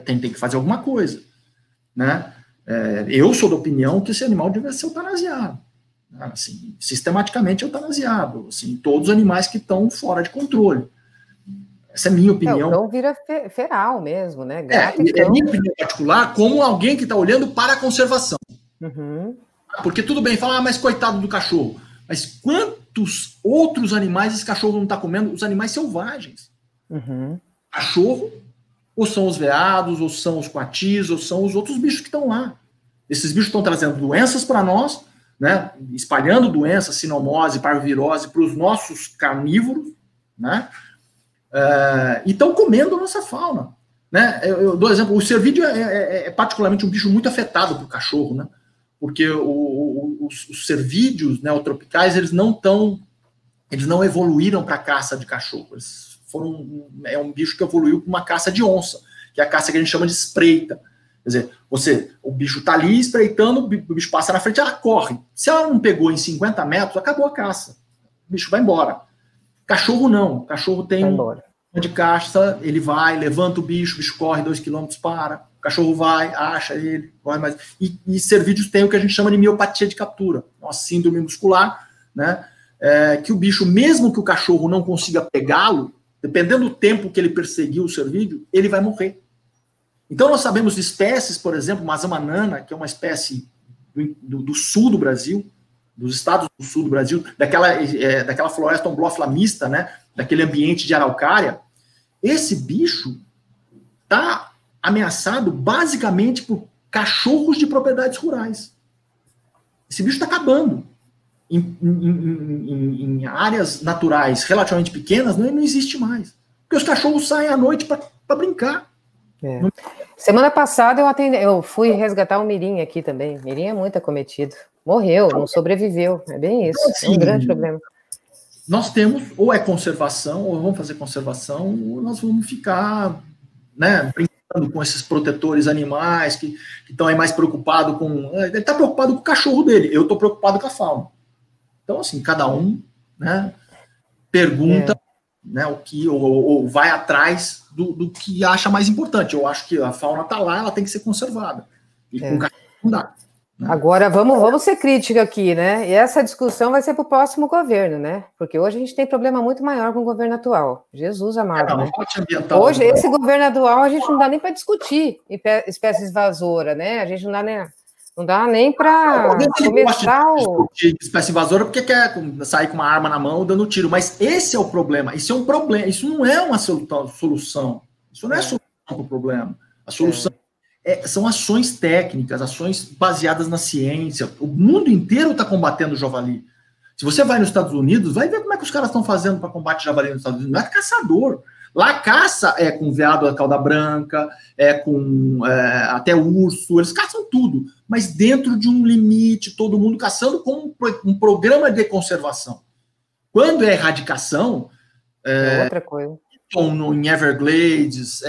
Tem que fazer alguma coisa, né? Eu sou da opinião que esse animal deve ser eutanasiado, né? Assim, sistematicamente eutanasiado, assim, todos os animais que estão fora de controle. Essa é minha opinião. Então vira feral mesmo, né? Gato, é minha opinião particular, como alguém que está olhando para a conservação. Uhum. Porque tudo bem, fala, mas coitado do cachorro. Mas quantos outros animais esse cachorro não está comendo? Os animais selvagens. Uhum. Cachorro, ou são os veados, ou são os coatis, ou são os outros bichos que estão lá. Esses bichos estão trazendo doenças para nós, né? Espalhando doenças, sinomose, parvovirose para os nossos carnívoros, né? E estão comendo a nossa fauna. Né? Eu dou exemplo, o cervídeo é particularmente um bicho muito afetado por cachorro, né? Porque os cervídeos neotropicais, eles não evoluíram para caça de cachorro. Eles é um bicho que evoluiu para uma caça de onça, que é a caça que a gente chama de espreita. Quer dizer, o bicho está ali espreitando, o bicho passa na frente, ela corre. Se ela não pegou em 50 metros, acabou a caça. O bicho vai embora. Cachorro não. Cachorro tem uma de caça, ele vai, levanta o bicho corre 2 km, para. O cachorro vai, acha ele, corre mais. E cervídeos tem o que a gente chama de miopatia de captura, uma síndrome muscular, né? Que o bicho, mesmo que o cachorro não consiga pegá-lo, dependendo do tempo que ele perseguiu o cervídeo, ele vai morrer. Então nós sabemos de espécies, por exemplo, Mazama nana, que é uma espécie do sul do Brasil, dos estados do sul do Brasil, daquela floresta ombrófila mista, né? Daquele ambiente de araucária. Esse bicho está ameaçado basicamente por cachorros de propriedades rurais. Esse bicho está acabando. Em áreas naturais relativamente pequenas, não existe mais. Porque os cachorros saem à noite para brincar. Semana passada eu fui resgatar um mirim aqui também. Mirim é muito acometido. Morreu, não sobreviveu. É bem isso. Então, assim, é um grande problema. Nós temos, ou é conservação, ou vamos fazer conservação, ou nós vamos ficar, né, brincando com esses protetores animais que estão aí mais preocupados com... Ele está preocupado com o cachorro dele, eu estou preocupado com a fauna. Então, assim, cada um, né, pergunta, né, o que, ou vai atrás do que acha mais importante. Eu acho que a fauna está lá, ela tem que ser conservada. E com o cachorro não dá. Agora, vamos ser crítica aqui, né? E essa discussão vai ser para o próximo governo, né? Porque hoje a gente tem problema muito maior com o governo atual. Jesus amado, né? Hoje, esse governo atual, a gente não dá nem para discutir espécie invasora, né? A gente não dá nem para começar o... espécie invasora porque quer sair com uma arma na mão dando tiro. Mas esse é o problema. Isso é um problema. Isso não é uma solução. Isso não é solução para o problema. A solução são ações técnicas, ações baseadas na ciência. O mundo inteiro está combatendo o javali. Se você vai nos Estados Unidos, vai ver como é que os caras estão fazendo para combate javali nos Estados Unidos. Não é caçador. Lá caça com veado da cauda branca, com até urso, eles caçam tudo, mas dentro de um limite, todo mundo caçando com um programa de conservação. Quando é erradicação... outra coisa. Em Everglades,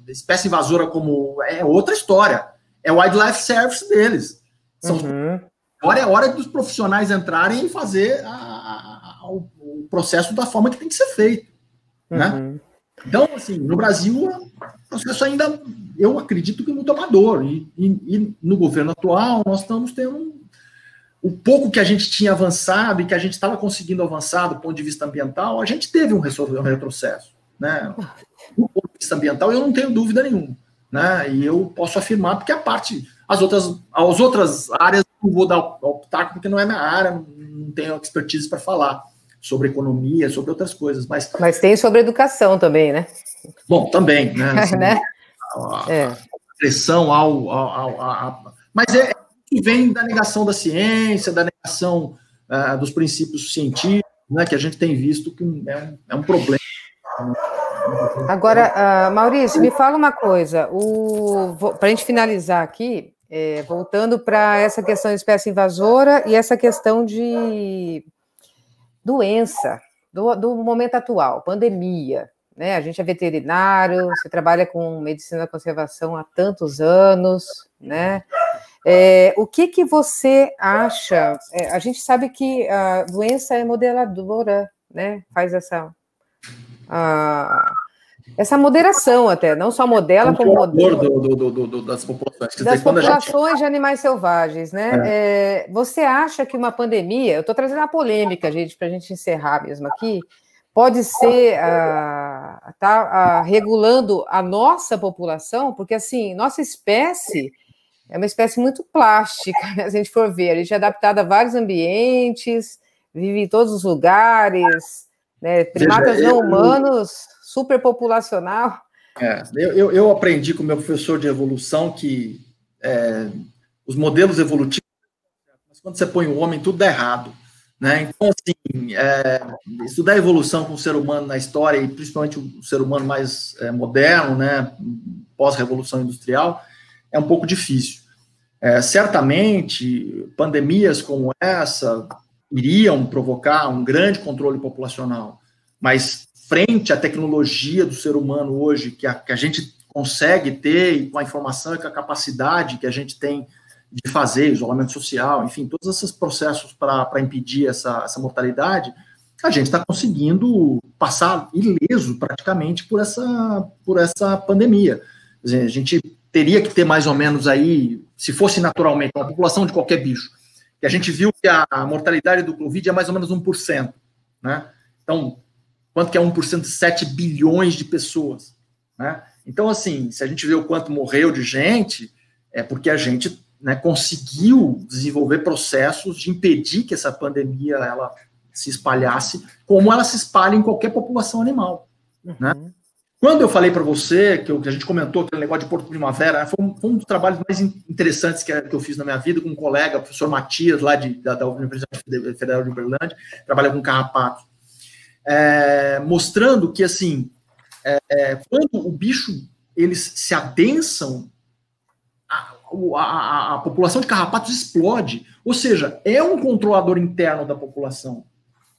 espécie invasora como... É outra história. É o Wildlife Service deles. Agora é a hora dos profissionais entrarem e fazer o processo da forma que tem que ser feito. Né? Então, assim, no Brasil, o processo ainda, eu acredito que é muito amador. E no governo atual, nós estamos tendo... O pouco que a gente tinha avançado e que a gente estava conseguindo avançar do ponto de vista ambiental, a gente teve um retrocesso. Né? Do ponto de vista ambiental, eu não tenho dúvida nenhuma. Né? E eu posso afirmar, porque as outras áreas, não vou dar o pitaco, porque não é minha área, não tenho expertise para falar sobre economia, sobre outras coisas. Mas tem sobre educação também, né? Bom, também. Né? Assim, né? A pressão mas que vem da negação da ciência, da negação dos princípios científicos, né, que a gente tem visto que é um problema. Agora, Maurício, me fala uma coisa, para a gente finalizar aqui, voltando para essa questão de espécie invasora e essa questão de doença, do momento atual, pandemia, né? A gente é veterinário, você trabalha com medicina da conservação há tantos anos, né? O que você acha? A gente sabe que a doença é modeladora, né? Faz essa moderação até, não só modela, como modela das populações. Das populações de animais selvagens, né? Você acha que uma pandemia, eu estou trazendo uma polêmica, gente, para a gente encerrar mesmo aqui, pode ser regulando a nossa população, porque assim, nossa espécie é uma espécie muito plástica, né? Se a gente for ver, a gente é adaptada a vários ambientes, vive em todos os lugares, né? Primatas não humanos, superpopulacional. Eu aprendi com o meu professor de evolução que os modelos evolutivos, mas quando você põe o homem, tudo dá errado. Né? Então, assim, estudar a evolução com o ser humano na história, e principalmente o ser humano mais moderno, né, pós-revolução industrial, é um pouco difícil. Certamente, pandemias como essa iriam provocar um grande controle populacional, mas frente à tecnologia do ser humano hoje, que a gente consegue ter, e com a informação e com a capacidade que a gente tem de fazer, isolamento social, enfim, todos esses processos para impedir essa mortalidade, a gente está conseguindo passar ileso praticamente por essa pandemia. Quer dizer, a gente teria que ter mais ou menos aí, se fosse naturalmente, uma população de qualquer bicho, que a gente viu que a mortalidade do Covid é mais ou menos 1%, né? Então, quanto que é 1% de 7 bilhões de pessoas, né? Então, assim, se a gente vê o quanto morreu de gente, é porque a gente, né, conseguiu desenvolver processos de impedir que essa pandemia ela se espalhasse, como ela se espalha em qualquer população animal, né? Quando eu falei para você, que a gente comentou aquele negócio de Porto Primavera, foi um dos trabalhos mais interessantes que eu fiz na minha vida com um colega, o professor Matias, lá da Universidade Federal de Uberlândia, trabalha com carrapato, mostrando que, assim, quando o bicho, eles se adensam, a população de carrapatos explode, ou seja, é um controlador interno da população.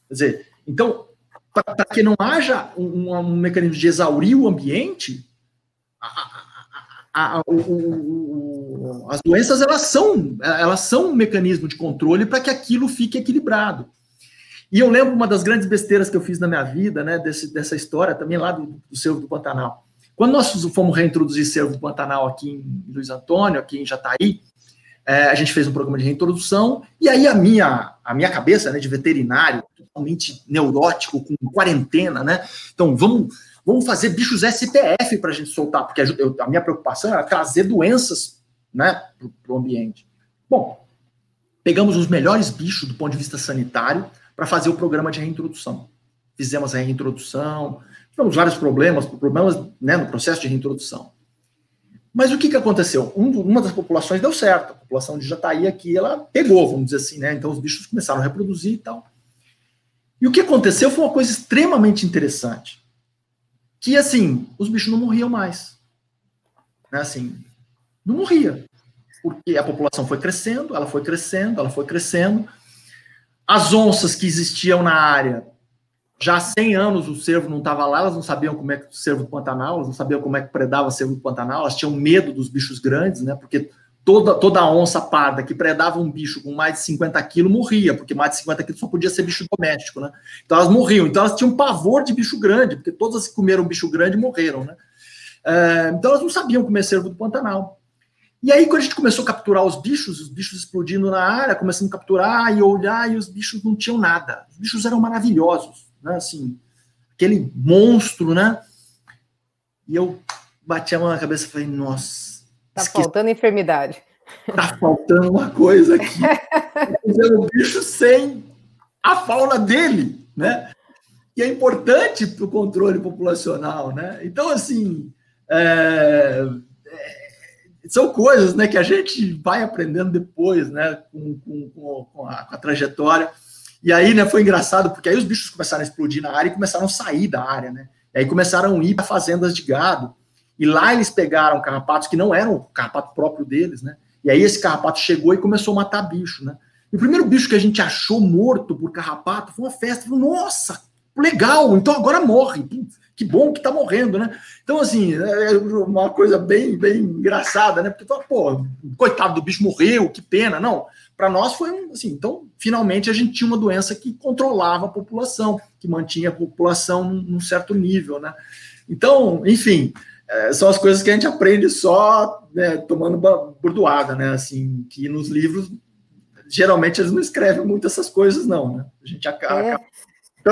Quer dizer, então, para que não haja um mecanismo de exaurir o ambiente, as doenças elas são um mecanismo de controle para que aquilo fique equilibrado. E eu lembro uma das grandes besteiras que eu fiz na minha vida, né, dessa história também lá do Cervo do Pantanal. Quando nós fomos reintroduzir Cervo do Pantanal aqui em Luiz Antônio, aqui em Jataí, a gente fez um programa de reintrodução, e aí a minha cabeça, né, de veterinário, totalmente neurótico, com quarentena, né? Então, vamos fazer bichos SPF para a gente soltar, porque a minha preocupação era trazer doenças, né, para o ambiente. Bom, pegamos os melhores bichos do ponto de vista sanitário para fazer o programa de reintrodução. Fizemos a reintrodução, tivemos vários problemas, né, no processo de reintrodução. Mas o que aconteceu? Uma das populações deu certo, a população de Jataí aqui, ela pegou, vamos dizer assim, né? Então os bichos começaram a reproduzir e tal. E o que aconteceu foi uma coisa extremamente interessante, que, assim, os bichos não morriam mais. Né? Assim, não morria, porque a população foi crescendo, ela foi crescendo, ela foi crescendo. As onças que existiam na área, já há 100 anos o cervo não estava lá, elas não sabiam como é que o cervo do Pantanal, elas não sabiam como é que predava o cervo do Pantanal, elas tinham medo dos bichos grandes, né? Porque toda onça parda que predava um bicho com mais de 50 quilos morria, porque mais de 50 quilos só podia ser bicho doméstico, né? Então elas morriam, então elas tinham pavor de bicho grande, porque todas que comeram bicho grande morreram, né? Então elas não sabiam comer cervo do Pantanal. E aí, quando a gente começou a capturar os bichos explodindo na área, começamos a capturar e olhar, e os bichos não tinham nada. Os bichos eram maravilhosos, né? Assim, aquele monstro, né? E eu bati a mão na cabeça e falei, nossa... Tá faltando enfermidade. Tá faltando uma coisa aqui. O bicho sem a fauna dele, né? E é importante para o controle populacional, né? Então, assim... são coisas, né, que a gente vai aprendendo depois, né, com a trajetória. E aí, né, foi engraçado, porque aí os bichos começaram a explodir na área e começaram a sair da área, né? E aí começaram a ir para fazendas de gado. E lá eles pegaram carrapatos que não eram o carrapato próprio deles, né? E aí esse carrapato chegou e começou a matar bicho, né? E o primeiro bicho que a gente achou morto por carrapato foi uma festa. Falou, nossa, legal, então agora morre. Que bom que tá morrendo, né? Então, assim, é uma coisa bem, bem engraçada, né? Porque, pô, coitado do bicho, morreu, que pena. Não, para nós foi assim, então, finalmente a gente tinha uma doença que controlava a população, que mantinha a população num certo nível, né? Então, enfim, são as coisas que a gente aprende só, né, tomando bordoada, né? Assim, que nos livros, geralmente, eles não escrevem muito essas coisas, não, né? A gente acaba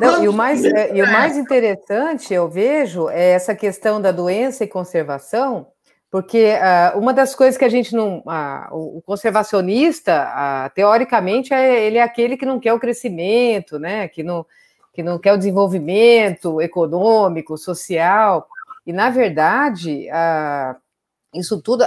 Não, e o mais interessante, eu vejo, é essa questão da doença e conservação, porque uma das coisas que a gente não... o conservacionista, teoricamente, ele é aquele que não quer o crescimento, né? Que não quer o desenvolvimento econômico, social. E, na verdade, isso tudo...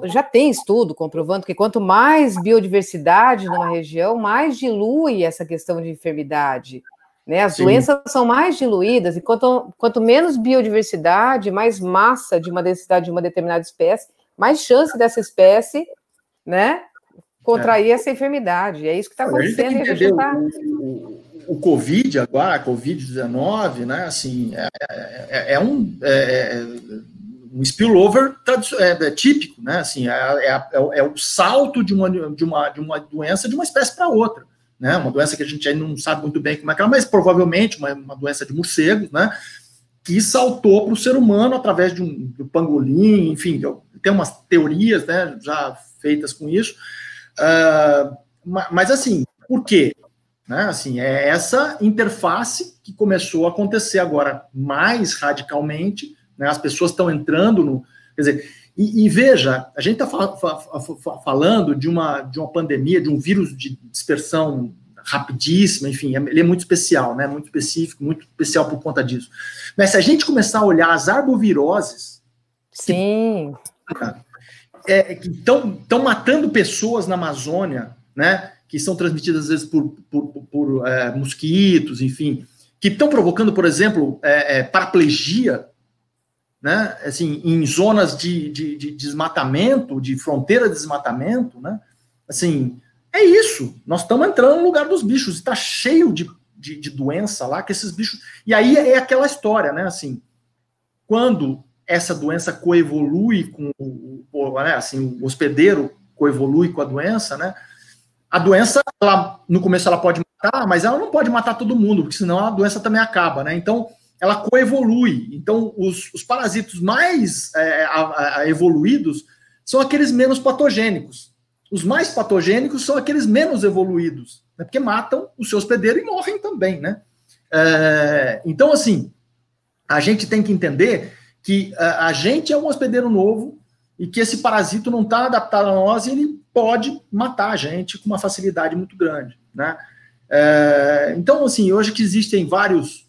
já tem estudo comprovando que quanto mais biodiversidade numa região, mais dilui essa questão de enfermidade, né? As doenças são mais diluídas, e quanto menos biodiversidade, mais massa de uma densidade de uma determinada espécie, mais chance dessa espécie, né, contrair essa enfermidade. É isso que está acontecendo. O Covid agora, a Covid-19, né, assim, um spillover típico, né? Assim, é o salto de uma doença de uma espécie para outra, né? Uma doença que a gente ainda não sabe muito bem como é que é, mas provavelmente uma doença de morcegos, né? Que saltou para o ser humano através do pangolim, enfim, tem umas teorias, né, já feitas com isso, mas assim, por quê? Né? Assim, é essa interface que começou a acontecer agora mais radicalmente, né, as pessoas estão entrando no... Quer dizer, e veja, a gente está falando de uma pandemia, de um vírus de dispersão rapidíssima, enfim, ele é muito especial, né, muito específico, muito especial por conta disso. Mas se a gente começar a olhar as arboviroses... Sim. Que estão matando pessoas na Amazônia, né, que são transmitidas, às vezes, por mosquitos, enfim, que estão provocando, por exemplo, paraplegia, né, assim, em zonas de desmatamento, de fronteira de desmatamento, né, assim, é isso, nós estamos entrando no lugar dos bichos, está cheio de doença lá, que esses bichos, e aí é aquela história, né, assim, quando essa doença coevolui com o hospedeiro coevolui com a doença, né, a doença, no começo ela pode matar, mas ela não pode matar todo mundo, porque senão a doença também acaba, né, então ela coevolui. Então, os parasitos mais evoluídos são aqueles menos patogênicos. Os mais patogênicos são aqueles menos evoluídos, né? Porque matam o seu hospedeiro e morrem também, né? Então, assim, a gente tem que entender que a gente é um hospedeiro novo e que esse parasito não está adaptado a nós e ele pode matar a gente com uma facilidade muito grande, né? Então, assim, hoje que existem vários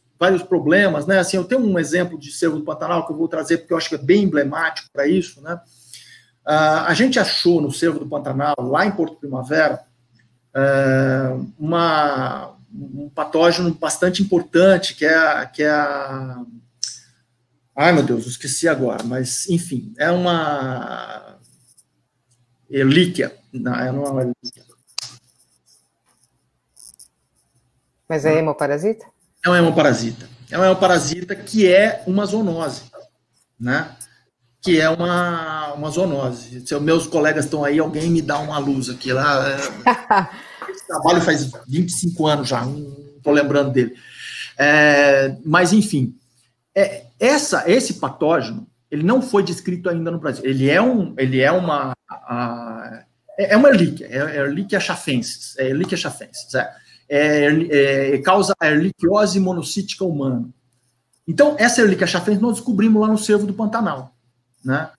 problemas, né? Assim, eu tenho um exemplo de cervo do Pantanal que eu vou trazer porque eu acho que é bem emblemático para isso, né? A gente achou no cervo do Pantanal, lá em Porto Primavera, um patógeno bastante importante, que é a... Ai, meu Deus, eu esqueci agora, mas, enfim, é uma Ehrlichia. Não é uma Ehrlichia. Mas é hemoparasita? É um hemoparasita. É um hemoparasita que é uma zoonose, né? Que é uma zoonose. Se meus colegas estão aí, alguém me dá uma luz aqui. Lá, esse trabalho faz 25 anos já, não estou lembrando dele. Mas, enfim, esse patógeno, ele não foi descrito ainda no Brasil. Ele é uma Ehrlichia, Ehrlichia chafensis. Ehrlichia chafensis, causa a erliquiose monocítica humana. Então, essa Ehrlichia chafensis nós descobrimos lá no cervo do Pantanal, né?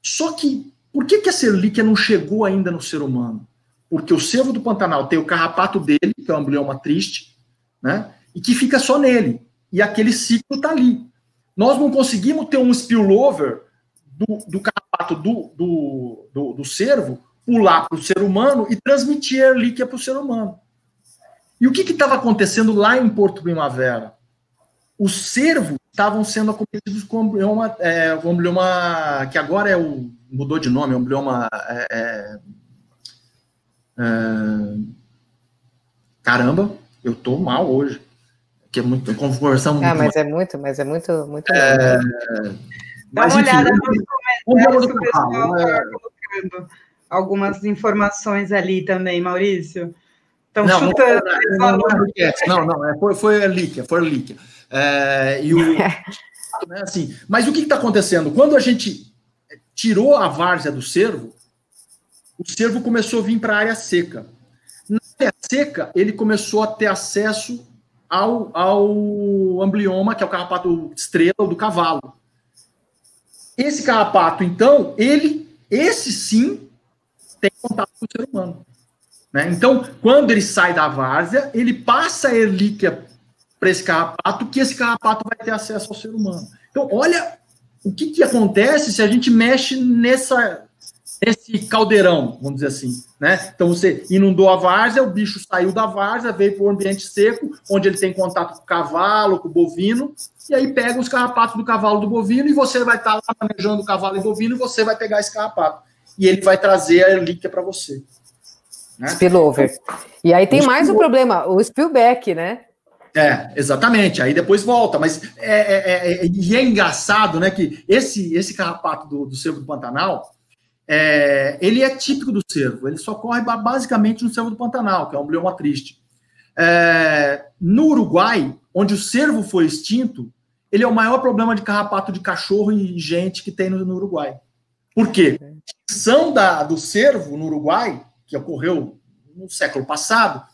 Só que, por que essa Ehrlichia não chegou ainda no ser humano? Porque o cervo do Pantanal tem o carrapato dele, que é um amblioma triste, né? E que fica só nele. E aquele ciclo está ali. Nós não conseguimos ter um spillover do carrapato do cervo pular para o ser humano e transmitir a Ehrlichia para o ser humano. E o que estava acontecendo lá em Porto Primavera? Os cervos estavam sendo acometidos com o amblioma que agora mudou de nome, o amblioma... caramba, eu estou mal hoje. Que é muito conversão. Mas é muito Dá uma olhada nos comentários que o pessoal está colocando algumas informações ali também, Maurício. Estão chutando. Foi Ehrlichia. Né, assim, mas o que está acontecendo? Quando a gente tirou a várzea do cervo, o cervo começou a vir para a área seca. Na área seca, ele começou a ter acesso ao amblioma, que é o carrapato estrela do cavalo. Esse carrapato, então, esse sim tem contato com o ser humano. Né? Então, quando ele sai da várzea, ele passa a relíquia para esse carrapato, que esse carrapato vai ter acesso ao ser humano. Então, olha o que acontece se a gente mexe nesse caldeirão, vamos dizer assim. Né? Então, você inundou a várzea, o bicho saiu da várzea, veio para o ambiente seco, onde ele tem contato com o cavalo, com o bovino, e aí pega os carrapatos do cavalo e do bovino, e você vai estar lá manejando o cavalo e o bovino, e você vai pegar esse carrapato. E ele vai trazer a relíquia para você. Né? Spillover. E aí tem mais um problema, o spillback, né? Exatamente. Aí depois volta. Mas é engraçado, né, que esse carrapato do cervo do Pantanal, ele é típico do cervo. Ele só corre basicamente no cervo do Pantanal, que é um amblioma triste. No Uruguai, onde o cervo foi extinto, ele é o maior problema de carrapato de cachorro e gente que tem no Uruguai. Por quê? A extinção do cervo no Uruguai, que ocorreu no século passado,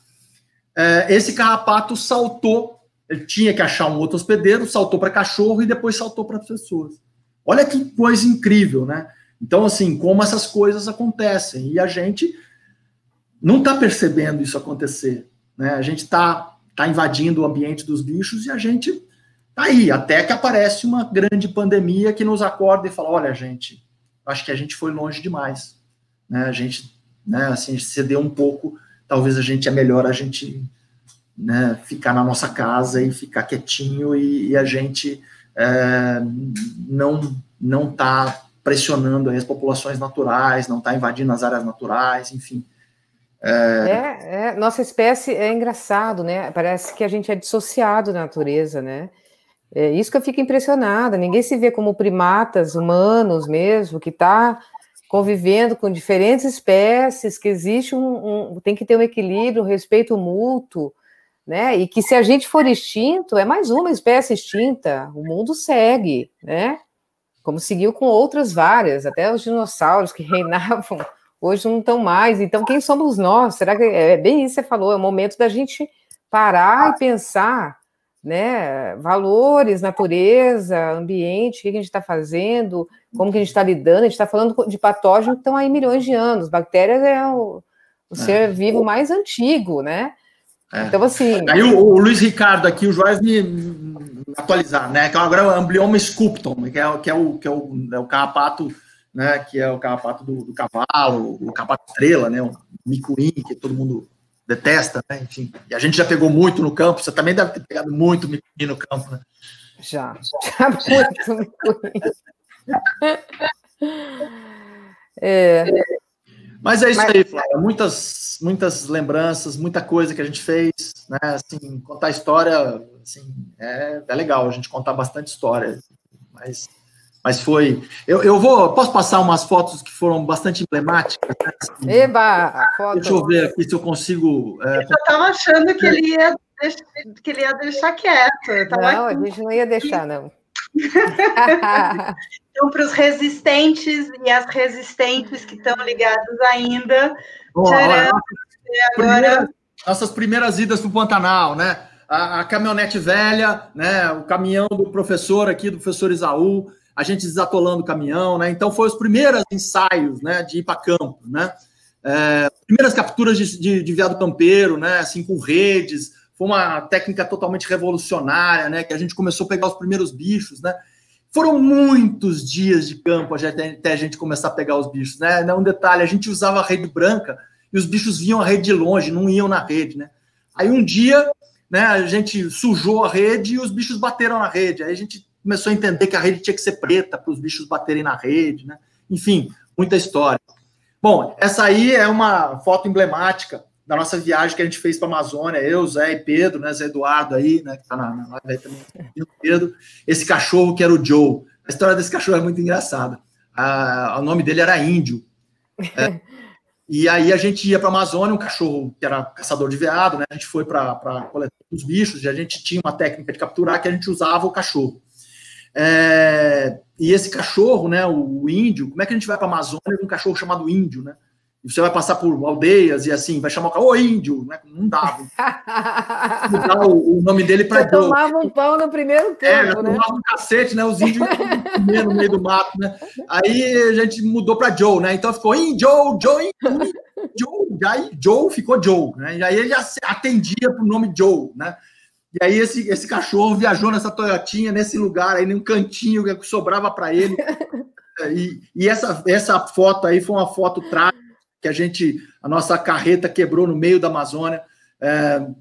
esse carrapato saltou, ele tinha que achar um outro hospedeiro, saltou para cachorro e depois saltou para pessoas. Olha que coisa incrível, né? Então, assim, como essas coisas acontecem, e a gente não está percebendo isso acontecer, né? A gente está invadindo o ambiente dos bichos e a gente está aí, até que aparece uma grande pandemia que nos acorda e fala, olha, gente, acho que a gente foi longe demais, né? A gente, né, assim, cedeu um pouco. Talvez é melhor a gente, né, ficar na nossa casa e ficar quietinho e a gente não tá pressionando as populações naturais, não tá invadindo as áreas naturais, enfim. Nossa espécie é engraçado, né? Parece que a gente é dissociado da natureza, né? É isso que eu fico impressionada. Ninguém se vê como primatas humanos mesmo, que tá convivendo com diferentes espécies, que existe tem que ter um equilíbrio, um respeito mútuo, né? E que se a gente for extinto, é mais uma espécie extinta, o mundo segue, né? Como seguiu com outras várias, até os dinossauros que reinavam, hoje não estão mais. Então, quem somos nós? Será que é bem isso que você falou? É o momento da gente parar e pensar, né? Valores, natureza, ambiente, o que a gente está fazendo, como que a gente está lidando. A gente está falando de patógenos que estão aí milhões de anos. Bactérias é o ser vivo mais antigo, né? Então, assim... Aí o Luiz Ricardo aqui, o Joás me atualizar, né? Que agora é o amblioma sculptum, que é o carrapato, né? Que é o carrapato do cavalo, o carrapato estrela, né? O micuim, que todo mundo detesta, né? Enfim. E a gente já pegou muito no campo, você também deve ter pegado muito micuim no campo, né? Já muito micuim. Mas é isso aí, Flávia. Muitas lembranças, muita coisa que a gente fez, né? Assim, contar história, assim, é legal a gente contar bastante história. Mas foi... Posso passar umas fotos que foram bastante emblemáticas? Né? Assim, Eba! Foto. Deixa eu ver aqui se eu consigo... Eu estava achando que ele ia deixar quieto. Não, a gente não ia deixar, não. Então, para os resistentes e as resistentes que estão ligados ainda. Nossas primeiras idas para o Pantanal, né? A caminhonete velha, né? O caminhão do professor aqui, do professor Isaú, a gente desatolando o caminhão, né? Então, foi os primeiros ensaios, né? De ir para campo, né? Primeiras capturas de veado campeiro, né? Assim, com redes. Foi uma técnica totalmente revolucionária, né? Que a gente começou a pegar os primeiros bichos, né? Foram muitos dias de campo até a gente começar a pegar os bichos, né? Um detalhe, a gente usava a rede branca e os bichos viam a rede de longe, não iam na rede, né? Aí um dia, né, a gente sujou a rede e os bichos bateram na rede. Aí a gente começou a entender que a rede tinha que ser preta para os bichos baterem na rede, né? Enfim, muita história. Bom, essa aí é uma foto emblemática da nossa viagem que a gente fez para a Amazônia, eu, Zé e Pedro, né, Zé Eduardo aí, né, que está na live aí também, Pedro, esse cachorro que era o Joe. A história desse cachorro é muito engraçada. O nome dele era Índio. E aí a gente ia para a Amazônia, um cachorro que era caçador de veado, né, a gente foi para coletar os bichos, e a gente tinha uma técnica de capturar que a gente usava o cachorro. E esse cachorro, né, o índio, como é que a gente vai para a Amazônia com um cachorro chamado índio, né? e você vai passar por aldeias e assim, vai chamar o cara, ô índio, né? Não dava. Mudar o nome dele para Joe. Tomava um pau no primeiro tempo, né? Tomava um cacete, né? Os índios iam no meio do mato, né? Aí a gente mudou para Joe, né? Então ficou Joe, Joe, Joe. Aí Joe ficou Joe, né? E aí ele já atendia pro nome Joe, né? E aí esse cachorro viajou nessa Toyotinha, nesse lugar aí, num cantinho que sobrava para ele. E essa foto aí foi uma foto trágica que a nossa carreta quebrou no meio da Amazônia,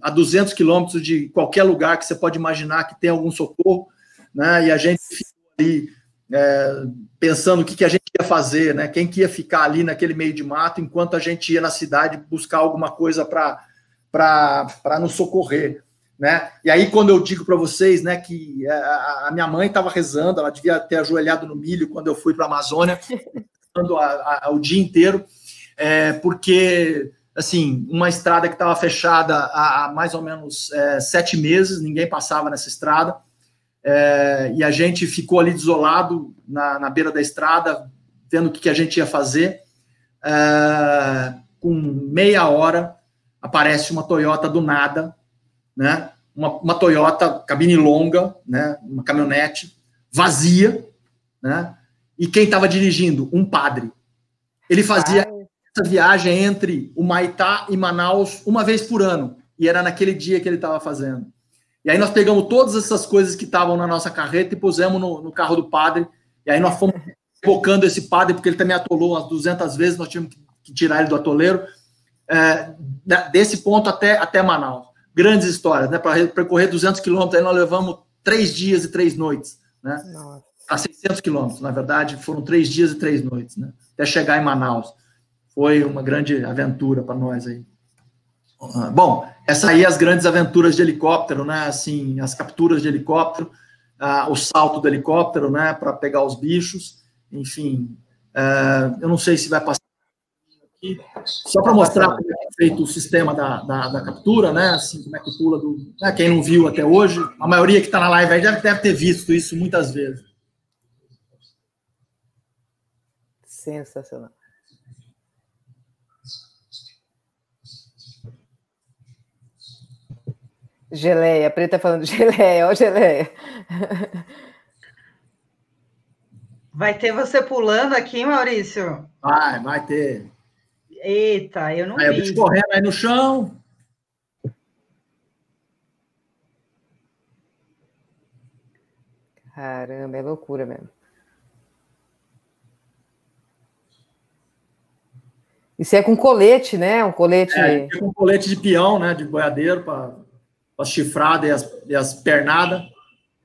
a 200 quilômetros de qualquer lugar que você pode imaginar que tem algum socorro, né? E a gente ficou ali pensando o que a gente ia fazer, né? Quem que ia ficar ali naquele meio de mato enquanto a gente ia na cidade buscar alguma coisa para nos socorrer, né? E aí quando eu digo para vocês, né, que a minha mãe estava rezando, ela devia ter ajoelhado no milho quando eu fui para a Amazônia, o dia inteiro, porque assim, uma estrada que estava fechada há mais ou menos 7 meses, ninguém passava nessa estrada, e a gente ficou ali desolado na beira da estrada, vendo o que a gente ia fazer. Com meia hora, aparece uma Toyota do nada, né? Uma Toyota cabine longa, né? Uma caminhonete vazia, né? E quem estava dirigindo? Um padre. Ele fazia essa viagem entre o Maitá e Manaus uma vez por ano, e era naquele dia que ele estava fazendo. E aí nós pegamos todas essas coisas que estavam na nossa carreta e pusemos no carro do padre, e aí nós fomos focando esse padre, porque ele também atolou umas 200 vezes, nós tínhamos que tirar ele do atoleiro, desse ponto até Manaus. Grandes histórias, né? Para percorrer 200 quilômetros, aí nós levamos 3 dias e 3 noites, né? A 600 quilômetros, na verdade, foram 3 dias e 3 noites, né? Até chegar em Manaus. Foi uma grande aventura para nós aí. Bom, essa aí as grandes aventuras de helicóptero, né? Assim, as capturas de helicóptero, o salto do helicóptero, né? Para pegar os bichos, enfim. Eu não sei se vai passar aqui, só para mostrar como é feito o sistema da captura, né? Assim, como é que pula né? Quem não viu até hoje, a maioria que está na live aí deve ter visto isso muitas vezes. Sensacional. Geleia, a Preta falando geleia, ó geleia. Vai ter você pulando aqui, Maurício? Vai ter. Eita, eu não vi. O bicho correndo aí no chão. Caramba, é loucura mesmo. Isso é com colete, né? Um colete... com colete de peão, né? De boiadeiro, para as chifradas e as pernadas.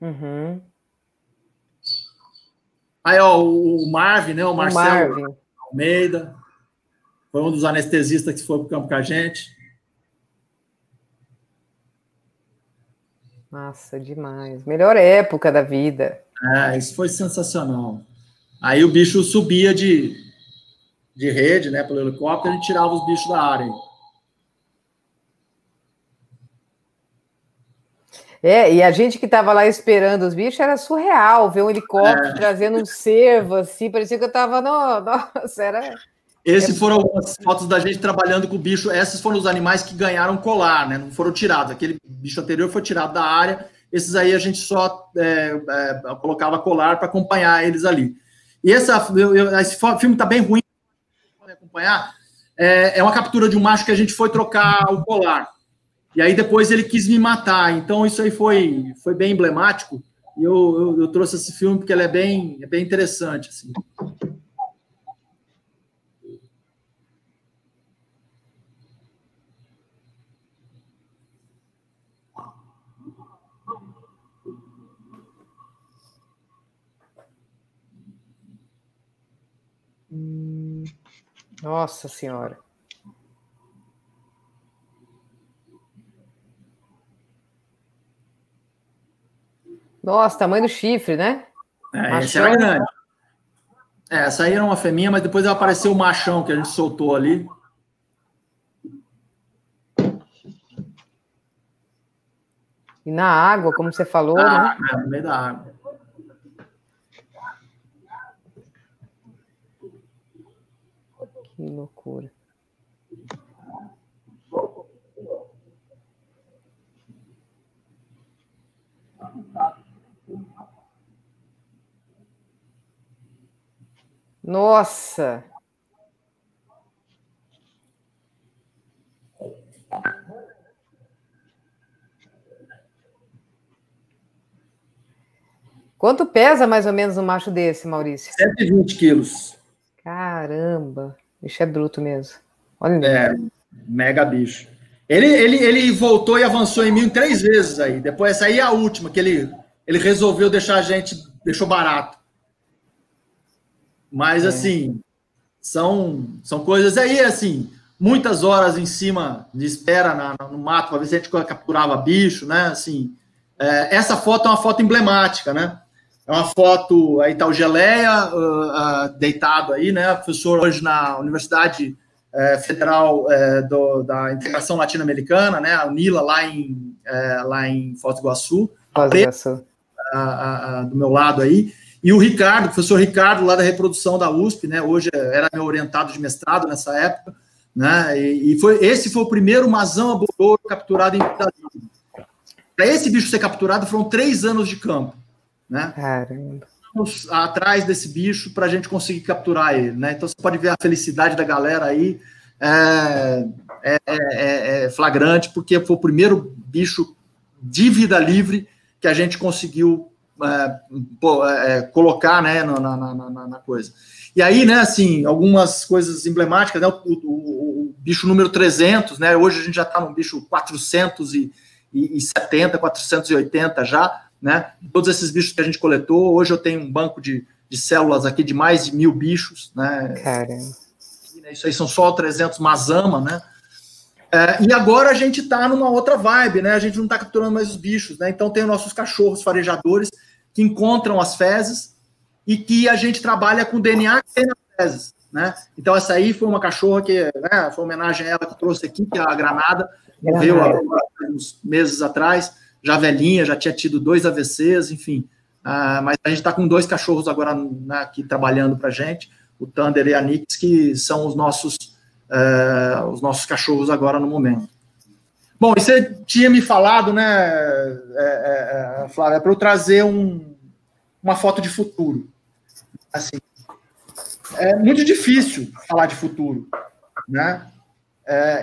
Uhum. Aí, ó, o Marvin, né? O Marcelo Marvin Almeida. Foi um dos anestesistas que foi para o campo com a gente. Nossa, demais. Melhor época da vida. Isso foi sensacional. Aí o bicho subia de rede, né? Pelo helicóptero e tirava os bichos da área. E a gente que estava lá esperando os bichos, era surreal ver um helicóptero trazendo um cervo, assim, parecia que eu estava, nossa, era... Esses foram algumas fotos da gente trabalhando com o bicho, esses foram os animais que ganharam colar, né, não foram tirados, aquele bicho anterior foi tirado da área, esses aí a gente só colocava colar para acompanhar eles ali. E esse filme está bem ruim para acompanhar, é uma captura de um macho que a gente foi trocar o colar. E aí depois ele quis me matar. Então isso aí foi bem emblemático. E eu trouxe esse filme porque ele é bem interessante. Assim. Nossa Senhora. Nossa, tamanho do chifre, né? Esse era grande. Essa aí era uma fêmea, mas depois apareceu o machão que a gente soltou ali. E na água, como você falou, né? No meio da água. Que loucura. Nossa! Quanto pesa mais ou menos um macho desse, Maurício? 120 quilos. Caramba! Bicho é bruto mesmo. Olha. Mega bicho. Ele voltou e avançou em mim 3 vezes aí. Depois, essa aí é a última, que ele resolveu deixar a gente, deixou barato. Mas, assim, são coisas aí, assim, muitas horas em cima de espera no mato, para ver se a gente capturava bicho, né? Assim, essa foto é uma foto emblemática, né? É uma foto, aí tá o Geleia, deitado aí, né? Professor hoje na Universidade Federal da Integração Latino-Americana, né? A UNILA, lá em Foz do Iguaçu. Foz do Iguaçu. Do meu lado aí. E o Ricardo, o professor Ricardo, lá da reprodução da USP, né? Hoje era meu orientado de mestrado nessa época, né? Esse foi o primeiro Mazama borouro capturado em vida livre. Para esse bicho ser capturado, foram 3 anos de campo, né? Caramba. Atrás desse bicho para a gente conseguir capturar ele, né? Então você pode ver a felicidade da galera aí, flagrante, porque foi o primeiro bicho de vida livre que a gente conseguiu colocar, né, na coisa. E aí, né, assim, algumas coisas emblemáticas, né, o bicho número 300, né, hoje a gente já está no bicho 470, 480 já, né, todos esses bichos que a gente coletou. Hoje eu tenho um banco de células aqui de mais de 1.000 bichos, né. Caramba. Isso aí são só 300 Mazama, né. E agora a gente está numa outra vibe, né, a gente não está capturando mais os bichos, né, então tem os nossos cachorros farejadores que encontram as fezes e que a gente trabalha com o DNA que tem nas fezes, né. Então essa aí foi uma cachorra que, né, foi uma homenagem a ela que eu trouxe aqui, que é a Granada, morreu há uns meses atrás, já velhinha, já tinha tido 2 AVCs, enfim. Mas a gente está com 2 cachorros agora, né, aqui trabalhando para a gente, o Thunder e a Nix, que são os nossos cachorros agora no momento. Bom, e você tinha me falado, né, Flávia, para eu trazer uma foto de futuro. Assim, é muito difícil falar de futuro, né?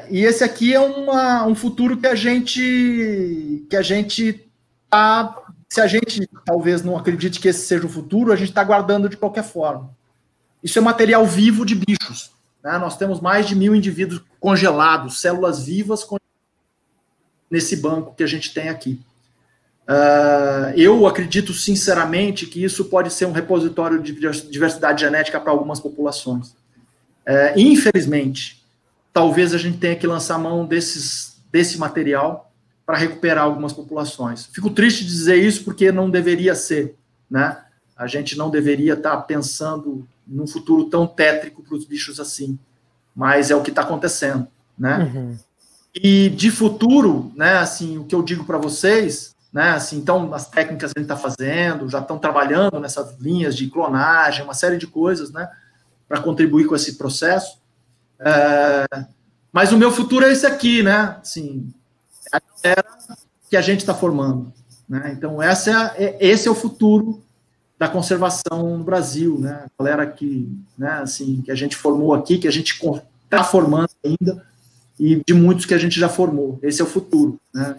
E esse aqui é um futuro que a gente tá, se a gente talvez não acredite que esse seja o futuro, a gente está guardando de qualquer forma. Isso é material vivo de bichos, né? Nós temos mais de 1.000 indivíduos congelados, células vivas nesse banco que a gente tem aqui. Eu acredito sinceramente que isso pode ser um repositório de diversidade genética para algumas populações. Infelizmente, talvez a gente tenha que lançar mão desse material para recuperar algumas populações. Fico triste de dizer isso porque não deveria ser, né? A gente não deveria estar pensando num futuro tão tétrico para os bichos assim, mas é o que está acontecendo, né? Uhum. E de futuro, né, assim, o que eu digo para vocês, né, assim, então as técnicas que a gente está fazendo, já estão trabalhando nessas linhas de clonagem, uma série de coisas, né, para contribuir com esse processo. Mas o meu futuro é esse aqui, né, assim, é a galera que a gente está formando, né, então esse é o futuro da conservação no Brasil, né, a galera que, né, assim, que a gente formou aqui, que a gente está formando ainda, e de muitos que a gente já formou. Esse é o futuro, né?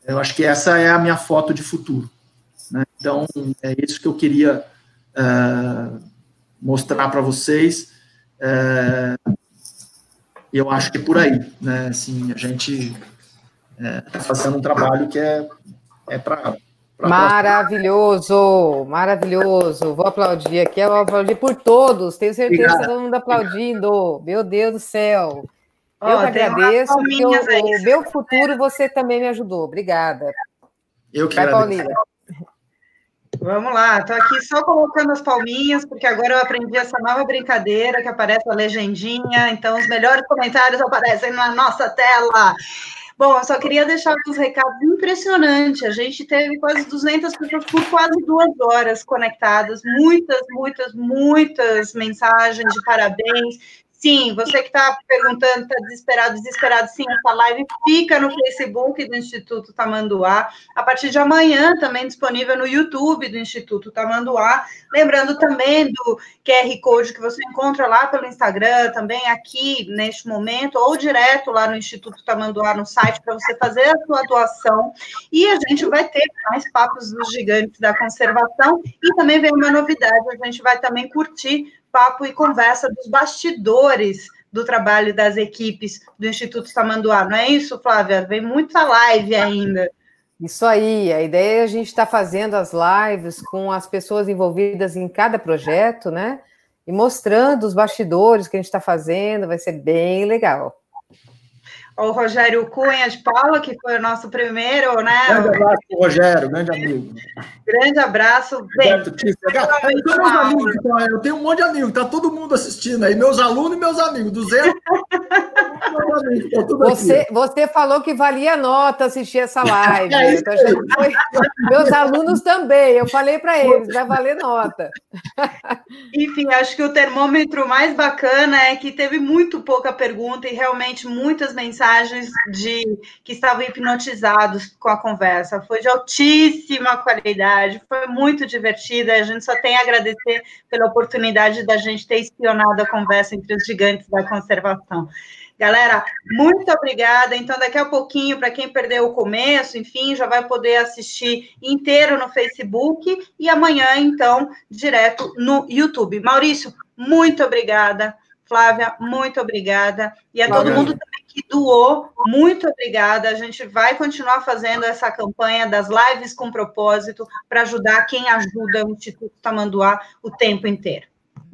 Eu acho que essa é a minha foto de futuro, né? Então, é isso que eu queria mostrar para vocês. Eu acho que é por aí, né? Assim, a gente está fazendo um trabalho que é para... Maravilhoso, maravilhoso. Vou aplaudir aqui, eu vou aplaudir por todos. Tenho certeza que todo mundo aplaudindo. Meu Deus do céu. Eu que agradeço, porque o meu futuro você também me ajudou. Obrigada. Eu que agradeço. Paulina. Vamos lá, estou aqui só colocando as palminhas, porque agora eu aprendi essa nova brincadeira que aparece a legendinha, então os melhores comentários aparecem na nossa tela. Bom, eu só queria deixar uns recados impressionantes. A gente teve quase 200 pessoas por quase 2 horas conectadas, muitas mensagens de parabéns. sim, você que está perguntando, está desesperado, sim, essa live fica no Facebook do Instituto Tamanduá, a partir de amanhã também disponível no YouTube do Instituto Tamanduá, lembrando também do QR Code que você encontra lá pelo Instagram, também aqui neste momento, ou direto lá no Instituto Tamanduá, no site, para você fazer a sua doação, e a gente vai ter mais papos dos gigantes da conservação, e também vem uma novidade, a gente vai também curtir papo e conversa dos bastidores do trabalho das equipes do Instituto Tamanduá, não é isso, Flávia? Vem muita live ainda. Isso aí, a ideia é a gente estar fazendo as lives com as pessoas envolvidas em cada projeto, né? E mostrando os bastidores que a gente está fazendo, vai ser bem legal. O Rogério Cunha de Paula, que foi o nosso primeiro, né? Grande abraço para o Rogério, grande amigo. Grande abraço. Bem, eu tenho um monte de amigos, tá todo mundo assistindo aí, meus alunos e meus amigos, 200. Você falou que valia nota assistir essa live. Meus alunos também, eu falei para eles, vai valer nota. Enfim, acho que o termômetro mais bacana é que teve muito pouca pergunta e realmente muitas mensagens que estavam hipnotizados com a conversa. Foi de altíssima qualidade, foi muito divertida. A gente só tem a agradecer pela oportunidade da gente ter espionado a conversa entre os gigantes da conservação. Galera, muito obrigada. Então, daqui a pouquinho, para quem perdeu o começo, enfim, já vai poder assistir inteiro no Facebook e amanhã, então, direto no YouTube. Maurício, muito obrigada. Flávia, muito obrigada. E a todo mundo também que doou, muito obrigada. A gente vai continuar fazendo essa campanha das lives com propósito para ajudar quem ajuda o Instituto Tamanduá o tempo inteiro.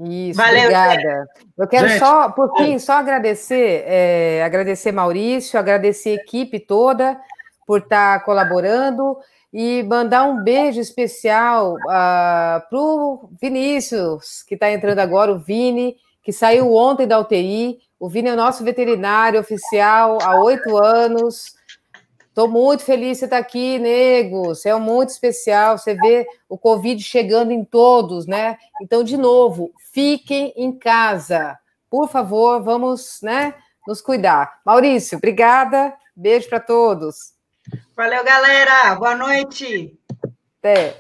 Isso, valeu, obrigada. Eu quero por fim, só agradecer Maurício, agradecer a equipe toda por estar colaborando e mandar um beijo especial para o Vinícius, que está entrando agora, o Vini, que saiu ontem da UTI. O Vini é o nosso veterinário oficial há 8 anos. Estou muito feliz de você estar aqui, nego. Você é muito especial. Você vê o Covid chegando em todos, né? Então, de novo, fiquem em casa. Por favor, vamos, né, nos cuidar. Maurício, obrigada. Beijo para todos. Valeu, galera. Boa noite. Até.